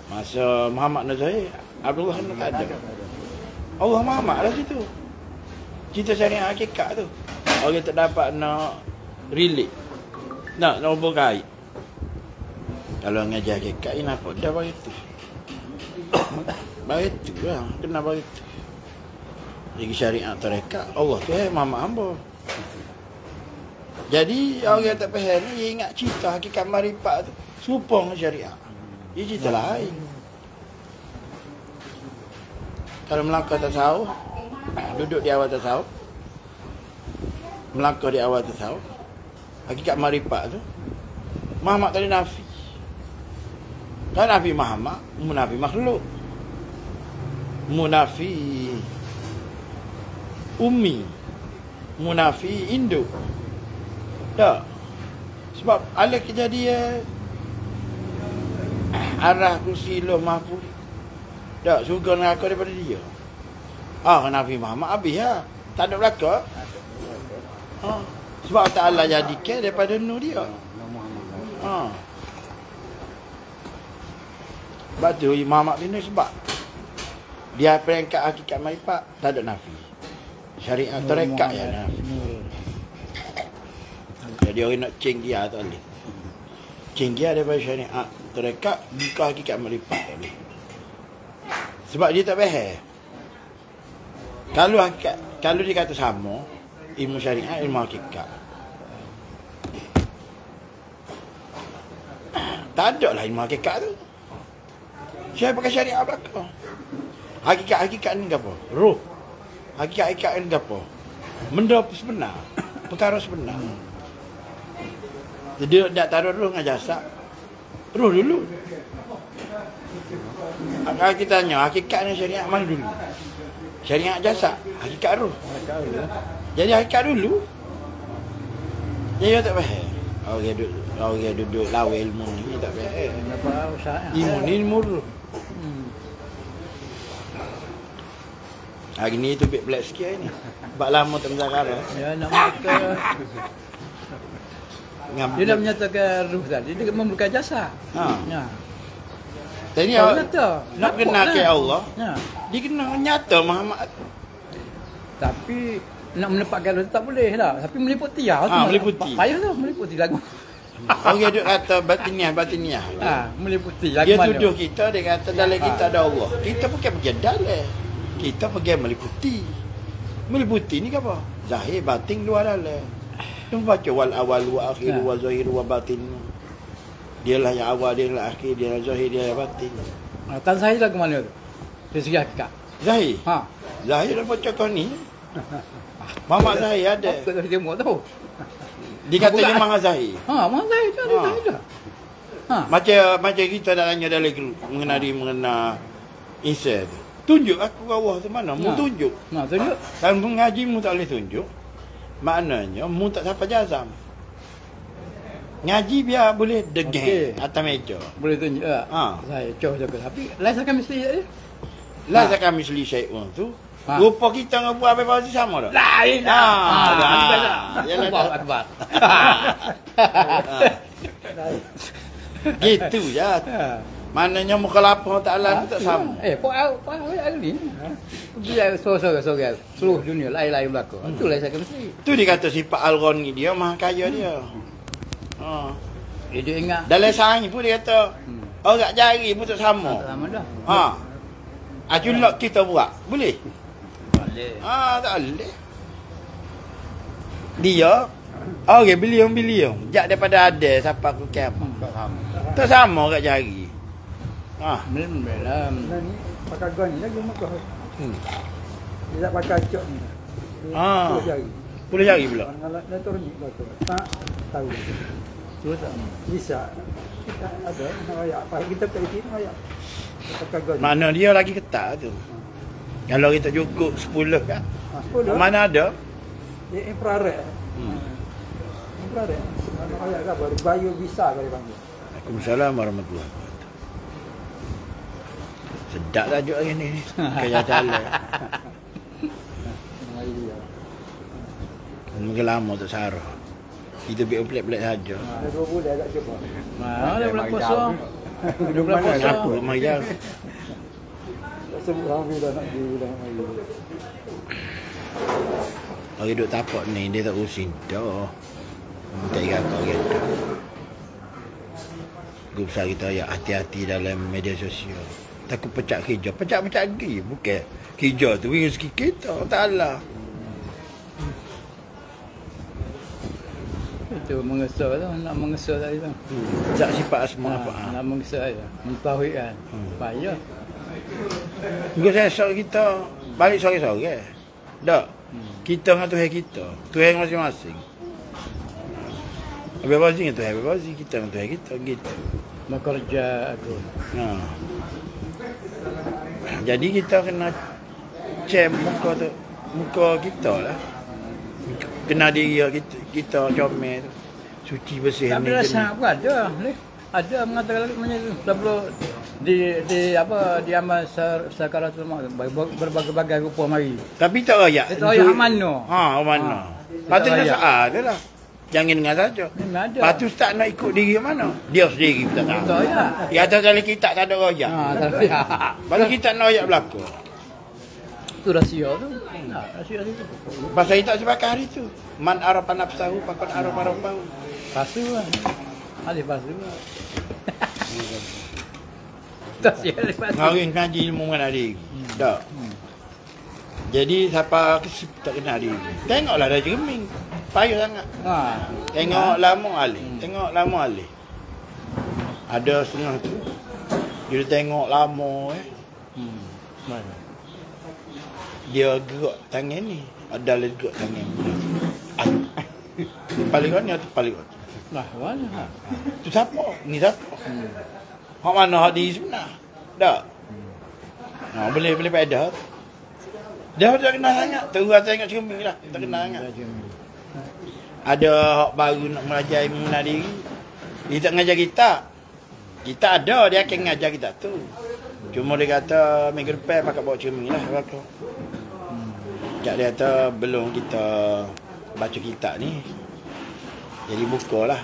Masa Muhammad Nazahir, Abdullah tak ada. Allah Muhammad lah situ. Cerita syariat hakikat tu. Orang tak dapat nak relate. Nak hubung kait. Kalau ngajar hakikat ni nampak dah begitu. Begitu lah, kena begitu. Jadi syariat tarekat, Allah tu Muhammad hamba. Jadi orang tak faham ni dia ingat cerita hakikat marifat tu serupa dengan syariat. Dia cerita lain. Kalau melangkah tasawuf, duduk di awal tasawuf, melangkah di awal tasawuf, hakikat marifat tu Muhammad tadi nafi. Kan Nabi Muhammad munafi makhluk, munafi ummi, munafi induk. Tak. Sebab ada kejadian arah kursi loh mahfuz. Tak, surga neraka daripada dia. Nabi Muhammad habis lah. Tak ada belakang. Sebab Allah jadikan daripada nur dia. Sebab tu Muhammad bin sebab dia peringkat hakikat marifat, tak ada nafi. Syariat tarekat ya nafi. Jadi orang nak ceng dia tak boleh. Ceng dia daripada syariat tarekat bukan hakikat marifat tak boleh. Sebab dia tak faham. Kalau dia kata sama, ilmu syariat, ilmu hakikat. Tak ada lah ilmu hakikat tu. Saya pakai syariat belakang. Hakikat ni apa? Roh. Hakikat ni apa? Benda sebenar. Perkara sebenar. Jadi tak taruh roh dengan jasad. Roh dulu. Kalau kita tanya, hakikat ni syariat mana dulu? Syariat jasad, hakikat roh. Jadi hakikat dulu. Dia tak faham. Orang duduk lawa ilmu ni tak faham. Ilmu ni ilmu roh. Hari ni tu bit black sikit ni. Sebab lama tak menzakara. Ya, nak menyatakan dia nak menyatakan ruh tadi, dia memerlukan jasa. Ya. Jadi nak kenal ke Allah, dia kena nyata Muhammad. Tapi nak menempatkan ruh tak boleh lah. Tapi meliputi lah. Meliputi. Payah tu, meliputi lagu. Orang duk kata batiniah. Meliputi lagu dia mana. Dia tuduh kita, dia kata dalam kita ada Allah. Kita bukan pergi dalam. Kita pergi meliputi. Meliputi ni apa? Zahir, batin, luar dalam. Dia baca wal awal wa akhir wa zahir wa batin. Dialah yang awal, dia yang akhir, dia yang zahir, dia yang batin. Tan Zahir lagu mana tu? Dari segi hakikat. Zahir? Zahir dah baca kau ni. Muhammad Zahir ada. Apa tu dia mau tahu? Dia kata dia Maha Zahir. Maha Zahir tu ada Zahir dah. Macam kita dah tanya dalam grup mengenai insan tu. Tunjuk aku bawah tu mana? Mu tunjuk. Tunjuk. Kalau mengaji mu tak boleh tunjuk. Maknanya mu tak sampai jazam. Ngaji biar boleh degeng atas meja. Boleh tunjuk tak? Saya coh jaga. Tapi lain saya mesti je. Lain saya mesti syai'un tu. Rupa kita dengan buat apa pasti sama tak? Lain dah. Jalan akbar. Gitu je. Maknanya mukhalafah Ta'ala tu tak sama. Pak awak ni. Dia sorang-sorang seluruh dunia lain-lain berlaku. Itulah saya mesti. Tu dia kata sifat Al-Ghani dia maha kaya dia. Dia ingat. Dalam sains pun dia kata orang jari pun tak sama. Tak sama dah. Culak kita buat. Boleh? Boleh. Tak boleh. Dia bilion-bilion. Jak daripada ada sampai ke kiamat. Tak sama kat jari. Memanglah. Ni pakai gun ni lagi muka. Dia tak pakai cok ni. Boleh jari. Boleh jari pula. Kalau elektronik belaka. Tak tahu. Cuba tak? Bisa. Kita ada nak ayak. Kita tak isi nak ayak. Pakai gun. Mana dia lagi ketat tu. Kalau kita cukup 10 kan. 10. Mana ada? Dia infrared. Infrared. Nak ayak ke apa? Bayu bisa kali panggil. Waalaikumsalam warahmatullahi wabarakatuh. Sedap tajuk hari ni. Kaya jalan. Mungkin lama tak sarah. Kita biar pelik-pelik saja. Ada 2 bulan agak cuba. Ada bulan puasa. 2 bulan puasa. Apa rumah jauh? Tak sebut ramai dah nak pergi dah. Orang duduk tapak ni, dia tak usin. Dah. Tak ingat kau gitu. Grup besar kita ya hati-hati dalam media sosial. Takut pecah hijau. Pecah-pecah lagi. Bukan hijau tu rezeki kita. Tak lah. Itu mengesah tu. Nak mengesah tadi tu. Tak sifat asma apa. Nak mengesah je. Mentauhid kan. Payah. Juga saya esok kita balik sore-sore. Tak. Kita dengan Tuhan kita. Tuhan masing-masing. Bebas dengan Tuhan, bebas kita dengan Tuhan kita gitu. Bekerja tu. Ha. Jadi kita kena cek muka tu, muka kita lah. Kena diri kita comel tu. Suci bersih Tapi ni. rasa aku ada. Ada mengatakan lagi macam tu. Sebelum di apa di amal sakaratul maut berbagai-bagai rupa mari. Tapi tak royak. Itu royak mana? Ha, mana. Patut nak saat je lah. Jangan dengar saja. Memang ada. Lepas tu start nak ikut diri mana? Dia sendiri kita tak Itu tahu. ya. Ya atas kali kita tak ada royak. Ha, tapi Baru kita nak royak berlaku. itu rahsia tu. Nah, rahsia tu. Pasal kita sepakat hari tu. Man arafa nafsahu faqad arafa rabbahu. Pasu lah. Alif pasu lah. Tak siap alif pasu. Ngarin ngaji ilmu mengenai diri. Tak. Jadi siapa kesip tak kenal diri. Tengoklah dah cermin. Payah sangat. Ha. Tengok lama alih. Tengok lama alih. Ada setengah tu. Dia tengok lama Mana? Dia gerak tangan ni. Ada lagi gerak tangan ni. Paling kan tu paling kan. Lah, mana? Ha. Tu siapa? Ni siapa? Hak mana hak diri sebenar? Tak. Boleh faedah. Dia tak kenal sangat. Terus tengok cermin lah. Tak kenal sangat. Ada hak baru nak mengajar mengenal diri. Dia tak mengajar kita. Kita ada, dia akan mengajar kita tu. Cuma dia kata minggu depan pakai bawa cermin lah. Sekejap dia kata belum kita baca kitab ni. Jadi bukalah.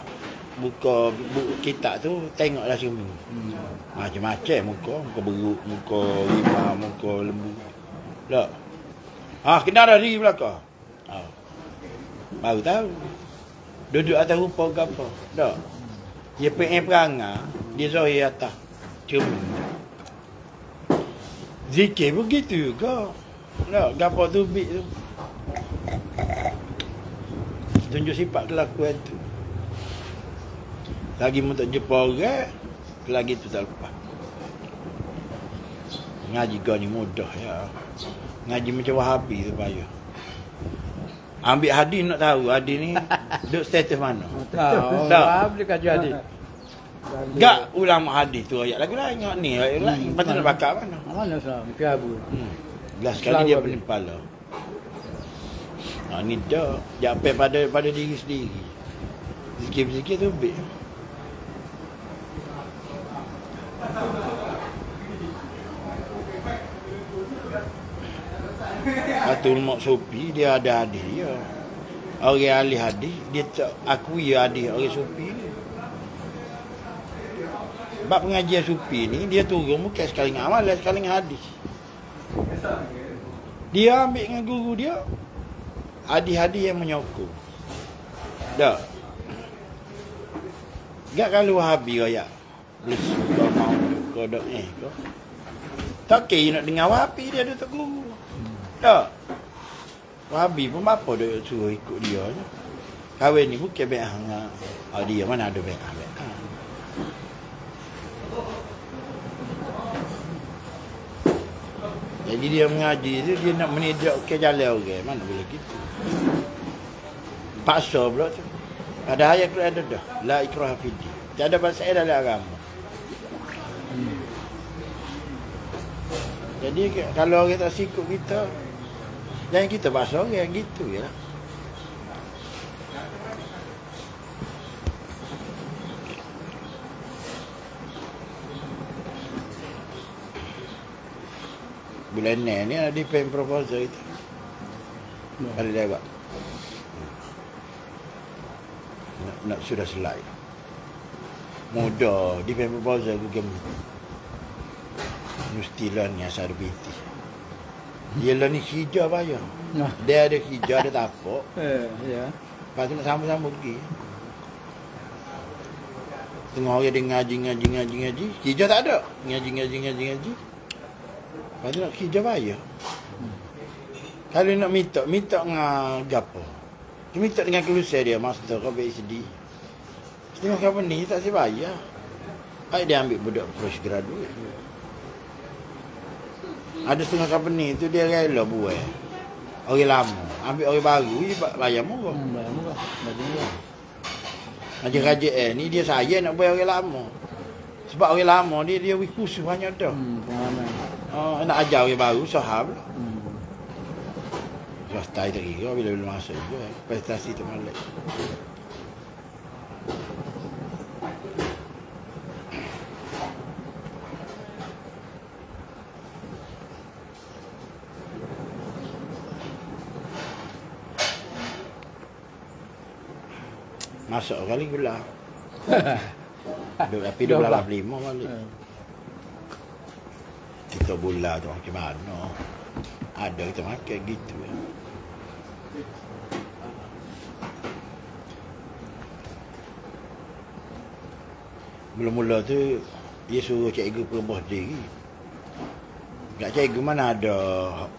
Buka buku kitab tu, tengoklah cermin. Macam-macam muka. Muka beruk, muka rimah, muka lembu. Tak. Kenal dah diri belakang. Baru tahu. Duduk atas rupa ke apa. Tak. Dia perangai. Dia zahir atas cermin. Zikir begitu juga. Tak. Gapa tu bit tu. Tunjuk sifat kelakuan tu. Lagi mu tak jumpa orang, lagi tu tak lepas. Ngaji kau ni mudah ya. Ngaji macam Wahabi tu payah. Ambil hadis nak tahu hadis ni duduk status mana. Tahu. Tak. Boleh kaji hadis. Gak ulama hadis tu ayat lagu lain tengok ni ayat lain. Patut nak bakar mana. Mana salah? Mungkin abu. Belas kali dia pening kepala. Ni dah sampai pada diri sendiri. Zikir-zikir tu baik. Atul Mak Sufi dia ada hadis dia. Orang ahli hadis dia tak akui hadis orang Sufi ni. Sebab pengajian Sufi ni dia turun bukan sekali dengan amalan, sekali dengan hadis. Dia ambil dengan guru dia hadis-hadis yang menyokong. Tak. Gak kalau Wahabi royak. Lesu kau mau kodok kau. Tak kira nak dengar Wahabi dia ada tak guru. Tak. Wahabi pun apa dia suruh ikut dia je. Kahwin ni bukan baik hang. Dia mana ada baik hang. Jadi dia mengaji tu dia nak menidak ke jalan orang. Mana boleh gitu. Paksa pula tu. Ada ayat Quran ada dah. La ikraha fid din. Tak ada bahasa dalam agama. Jadi kalau orang tak sikut kita, jangan kita paksa orang gitu je lah. Bulan ni ada depend proposal itu. Ada lewat. Nak sudah selai. Mudah depend proposal Google. Mestilah ni asal biti. Dia lah ni hijau bayar. Dia ada hijau, ada tapak. Ya. Lepas tu nak sama-sama pergi. Tengah orang dia ngaji. Hijau tak ada. Ngaji. Lepas tu nak hijau bayar. Kalau nak minta dengan gapo. Dia minta dengan keluarga dia, master kau PhD. Setengah company tak saya bayar. Baik dia ambil budak fresh graduate. Ada setengah company tu dia rela buat. Orang lama. Ambil orang baru, bayar murah. Bayar murah. Bayar murah. Raja-raja ni dia saya nak bayar orang lama. Sebab orang lama dia khusus banyak dah. Pengalaman. Nak ajar orang baru, sahab lah. Swasta tak kira bila masuk juga. Prestasi tu malak. Masuk kali gula. Tapi 12.5 balik. Kita gula tu macam mana? Ada kita makan gitu. Mula-mula tu dia suruh cikgu perubah diri. Kat cikgu mana ada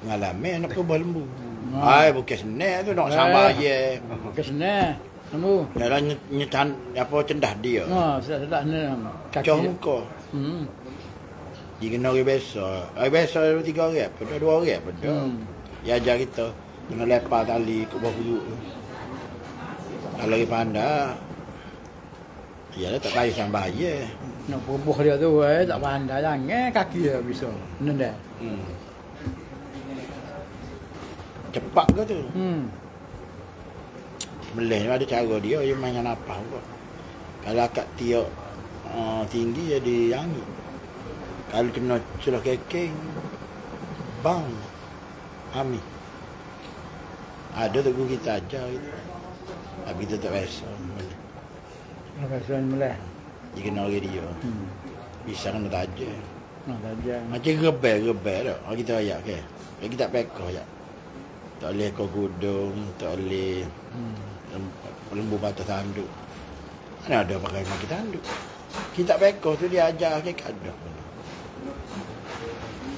pengalaman nak perubah lembu. Ai bukan senang tu nak sama je. Bukan senang. Lembu. Dalam nyetan apa cendah dia. Sedap senang. Cah muka. Dia kena orang biasa. Orang biasa 3 orang, pada 2 orang pada. Dia ajar kita kena lepas tali ke bawah perut. Kalau dia pandai, dia tak payah sampai je. Nak perubuh dia tu tak pandai jangan kaki dia bisa. Nendang. Cepat ke tu? Melih ni ada cara dia main dengan apa pun. Kalau akak tiok tinggi jadi angin. Kalau kena celah kekeng, bang, Ami. Ada tu guru kita ajar gitu. Tapi kita tak biasa. Tak biasa melih. Dia kena orang dia. Bisa kena tajam. Tajam. Macam rebel tak. Kita ayak ke. Kita tak pekoh ayak. Tak boleh ekor gudung, tak boleh lembu batas tanduk. Mana ada pakai kaki tanduk. Kita tak pekoh tu dia ajar ke ada.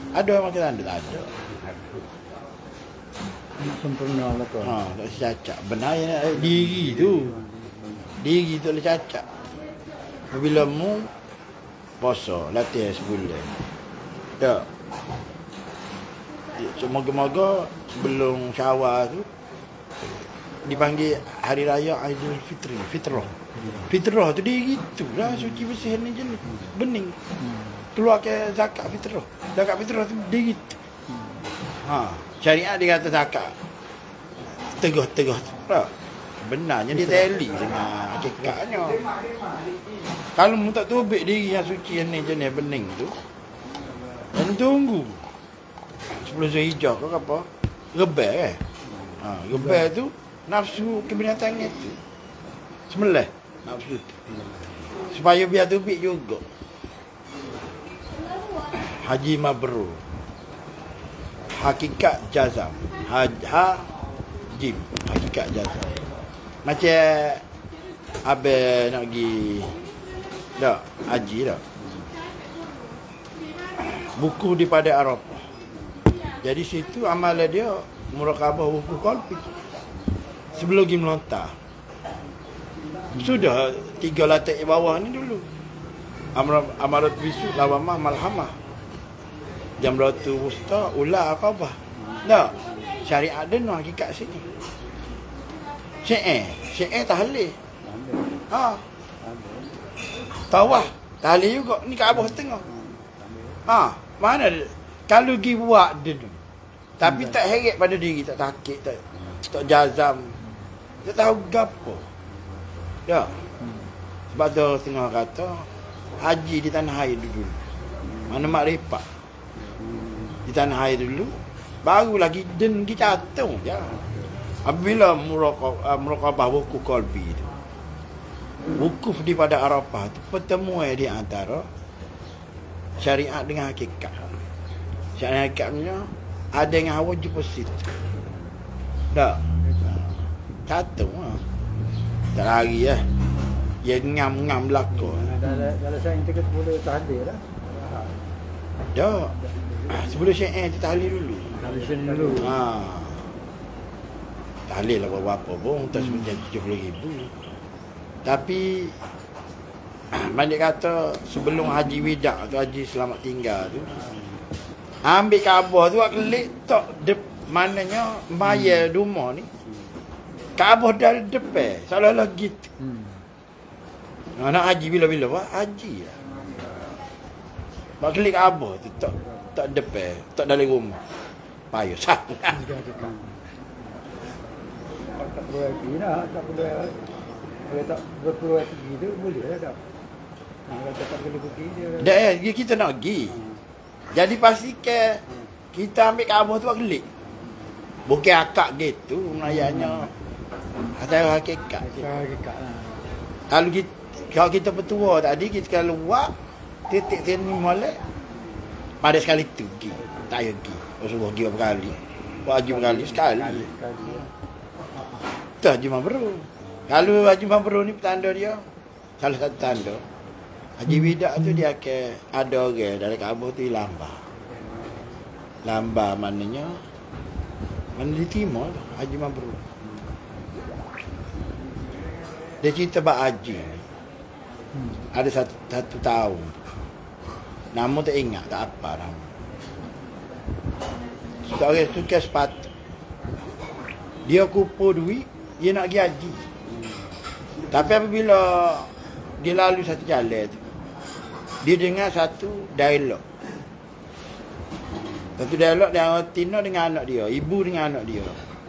Ada orang kita tak ada. Sempurna lah tu. Tak cacat. Benar diri tu. Diri tu boleh cacat. Bila mu puasa, latihan sebulan. Tak. Semoga-moga sebelum Syawal tu dipanggil hari raya Aidilfitri, Fitrah tu dia gitu lah, suci bersih ni je ni. Bening. Keluar ke zakat fitrah. Zakat fitrah tu dia gitu. Syariat dia kata zakat. Teguh. Benarnya dia teli dengan hakikatnya. Kalau mu tak tubik diri yang suci ni je ni bening tu. Dan tunggu. 10 Zulhijjah ke apa? Rebel rebel tu nafsu kebinatangan tu. Sembelih nafsu tu. Supaya biar tubik juga. Haji mabrur. Hakikat jazam. Jim. Hakikat jazam. Macam abang nak pergi dak haji dak. Buku di pada Arafah. Jadi situ amalan dia murakabah buku qalbi. Sebelum pergi melontar. Sudah 3 latak bawah ni dulu. Amarat bisu lawamah malhamah. Jamratul wusta ula aqabah. Tak. Syariat dia no hakikat sini. Syi'ah tahlil. Tawah tahlil juga ni Kaabah tengah. Mana dia? Kalau pergi buat dia tu. Tapi tak heret pada diri, tak takik, tak jazam. Tak tahu gapo. Ya. Sebab tu tengah kata haji di tanah air dulu. Mana makrifat. Di tanah air dulu baru lagi den dicatung ya. Apabila muraqabah wukuf qalbi tu. Wukuf di pada Arafah tu pertemuan di antara syariat dengan hakikat. Syariat hakikatnya ada yang hawa jumpa situ. Tak. Catung lah. Tak lari lah. Ya ngam-ngam belakang. Dalam saya kita boleh tahlil lah. Tak. Sebelum Syiah tu tahlil dulu. Tahlil dulu. Tahlil lah berapa pun. Tak sebenarnya 70,000. Tapi banyak kata sebelum haji wida tu, haji selamat tinggal tu, ambil Kaabah tu buat kelik tak Maknanya maya rumah ni Kaabah dari depan. Seolah-olah gitu. Nak haji bila-bila buat haji lah. Mak klik Kaabah tu tak depan, tak dalam rumah. Payah sangat. Tak perlu lagi lah. Tak perlu. Kalau tak perlu lagi tu boleh lah tak. Kalau tak perlu pergi dia. Dah kita nak pergi. Jadi pastikan kita ambil Kaabah tu buat klik. Bukan akak gitu Melayanya. Ada hakikat. Hakikat lah. Kalau kita bertua tadi, kita kalau buat titik sini molek pada sekali tu pergi. Tak payah pergi. Rasulullah pergi berapa kali. Buat haji berkali sekali. Tu Haji Mabrur. Kalau Haji Mabrur ni petanda dia, salah satu tanda. Haji Widak tu dia akan ada orang dari Kaabah tu lambar. Lambar maknanya mana diterima Haji Mabrur. Dia cerita bab haji ni. Ada satu tahun. Nama tak ingat, tak apa nama. Seorang suka sepatu. Dia kumpul duit, dia nak pergi haji. Tapi apabila dia lalu satu jalan tu, dia dengar satu dialog. Satu dialog dengan Tina dengan anak dia, ibu dengan anak dia.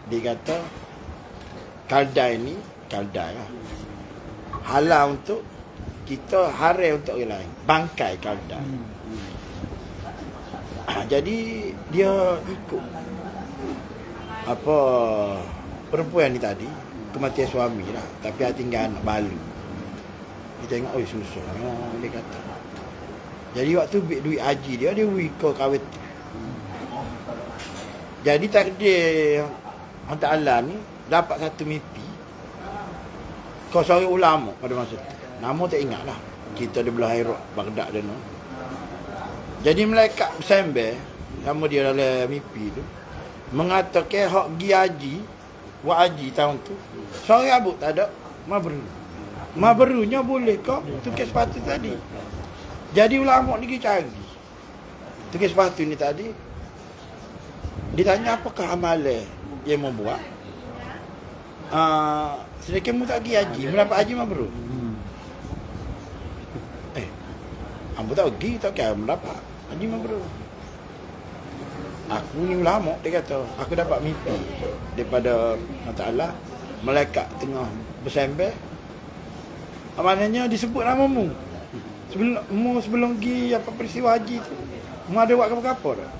Dia kata, Kaldai ni, Kaldai lah. Halal untuk kita, haram untuk orang lain. Bangkai Kaldai. Jadi dia ikut apa perempuan ni tadi, kematian suami lah, tapi dia tinggal anak balu. Dia tengok, oi susahnya, dia kata. Jadi waktu duit haji dia wiko kahwin. Jadi takdir Allah Ta'ala ni dapat satu mimpi. Kau seorang ulama pada masa tu. Nama tak ingat lah. Kita di belah Iraq, Baghdad dan no. Jadi malaikat bersembah sama dia dalam mimpi tu, mengatakan hak pergi haji, buat haji tahun tu, seorang abuk tak ada, mabrur. Mabrurnya boleh kau tukar sepatu tadi. Jadi ulama ni pergi cari tukar sepatu ni tadi. Ditanya apakah amalan yang mau buat. Sedangkan mu tak pergi haji, mendapat haji mabrur. Ambo tak pergi, tak kira mendapat haji mabrur. Aku ni ulama, dia kata, aku dapat mimpi daripada Allah Ta'ala, malaikat tengah bersembah. Maknanya disebut namamu. Sebelum pergi apa peristiwa haji tu, mu ada buat apa-apa tak?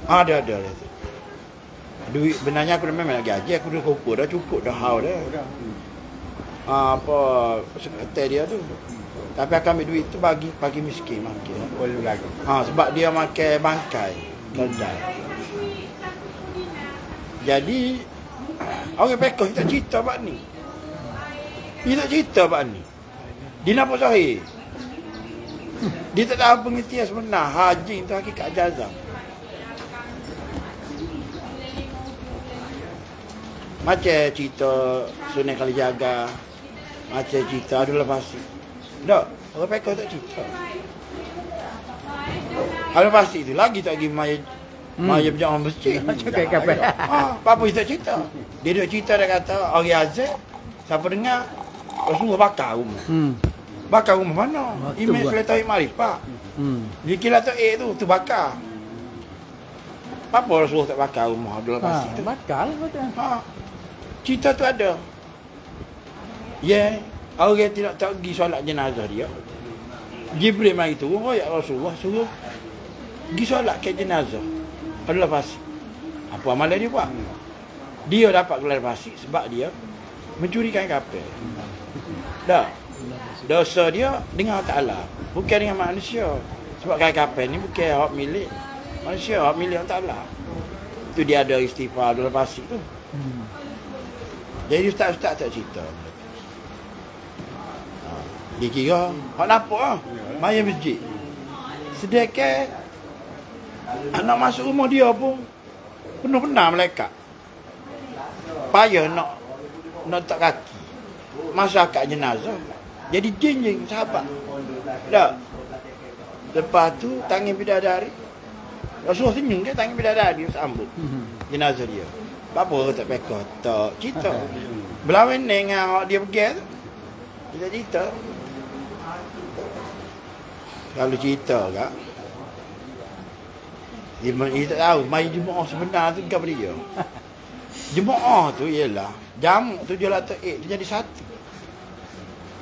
Ada. Duit benarnya aku memang lagi haji, aku dah kumpul dah, cukup dah hau dah. Apa sekretari dia tu. Tapi aku ambil duit tu bagi miskin makan. Boleh lagi. Sebab dia makan bangkai kedai. Jadi orang pekor tak cerita bab ni. Dia tak cerita bab ni. Dia nampak sahih. Dia tak tahu pengertian sebenar haji itu hakikat jazam. Macam cerita Sunan Kalijaga, macam cerita Abdullah Fasih. Tak, orang pekor tak cerita. Abdullah Fasih tu lagi tak pergi maya berjamaah masjid. Apa dia tak cerita. Dia duk cerita, dia kata orang azab, siapa dengar Rasulullah bakar rumah. Bakar rumah mana? Imam Sulaiman Marifah. Zikirlah tu tu bakar. Apa Rasulullah tak bakar rumah Abdullah Fasih tu? Bakar lah betul. Cerita tu ada. Orang tidak tak pergi solat jenazah dia. Jibril mari turun, ya Rasulullah suruh pergi solat ke jenazah. Abdullah Fasih. Apa amalan dia buat? Dia dapat gelar Fasih sebab dia mencuri kain kapal. Dah. Dosa dia dengan Allah Ta'ala, bukan dengan manusia. Sebab kain kapal ni bukan hak milik manusia, hak milik Allah Ta'ala. Tu dia ada istighfar Abdullah Fasih tu. Jadi ustaz-ustaz tak cerita. Dia kira hak nampak lah maya masjid. Sedekah anak masuk rumah dia pun penuh benar malaikat. Payah nak tak kaki. Masyarakat jenazah jadi jing-jing sahabat. Tak. Lepas tu tangan bidadari Dah suruh senyum dia tangan bidadari dia sambut. Jenazah dia. Apa tak pekah tak cerita. Berlawan dengan dia pergi tu. Dia cerita. Kalau cerita kak. Dia tak tahu mai jemaah sebenar tu bukan dia. Jemaah tu ialah jamu 708 dia jadi satu.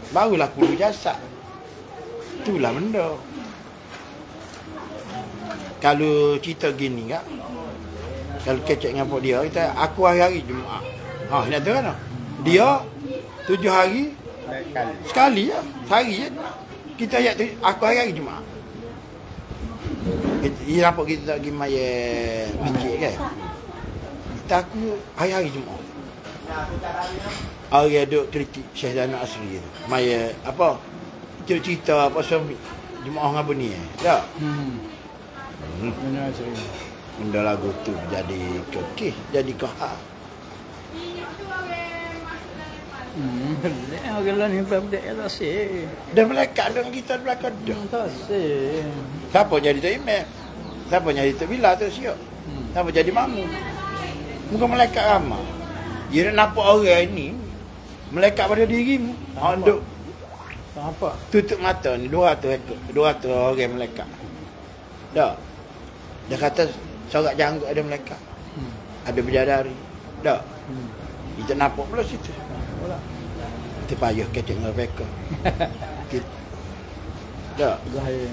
Barulah kudu jasad. Itulah benda. Kalau cerita gini kak, kalau kecek dengan apa dia, kita aku hari-hari Jumaat. Ha, nak tahu kan? Dia 7 hari sekali ya, sehari je. Kita ayat tu aku hari-hari Jumaat. Dia nampak kita tak pergi maya masjid kan? Kita aku hari-hari Jumaat. Hari duk kritik Syekh Zainal Asri tu. Maya apa? Cerita apa suami Jumaat dengan bini tak? Benar saya. Benda lagu tu jadi kekeh, jadi kahar. Orang lain ni budak tak sih. Dan melekat dengan kita di belakang dah. Tak sih. Siapa jadi tu imam? Siapa jadi tu bila tu siap? Siapa jadi mamu? Muka melekat ramah. Dia nak nampak orang ini melekat pada dirimu. Duk Apa? tutup mata ni 200 ekor, 200 orang melekat. Tak. Dia kata sorak janggut ada melekat. Ada bidadari. Tak. Kita nampak pula situ. Kita payah kecek dengan mereka. Tak. Zahir.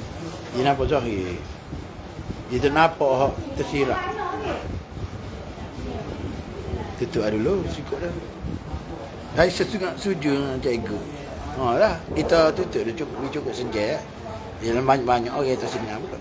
Dia nampak zahir. Kita nampak tersirat. Tutup dulu, sikut dah. Saya setuju dengan cikgu. Ha lah, kita tutup dia cukup senjaya. Dia banyak-banyak orang tak senang pula.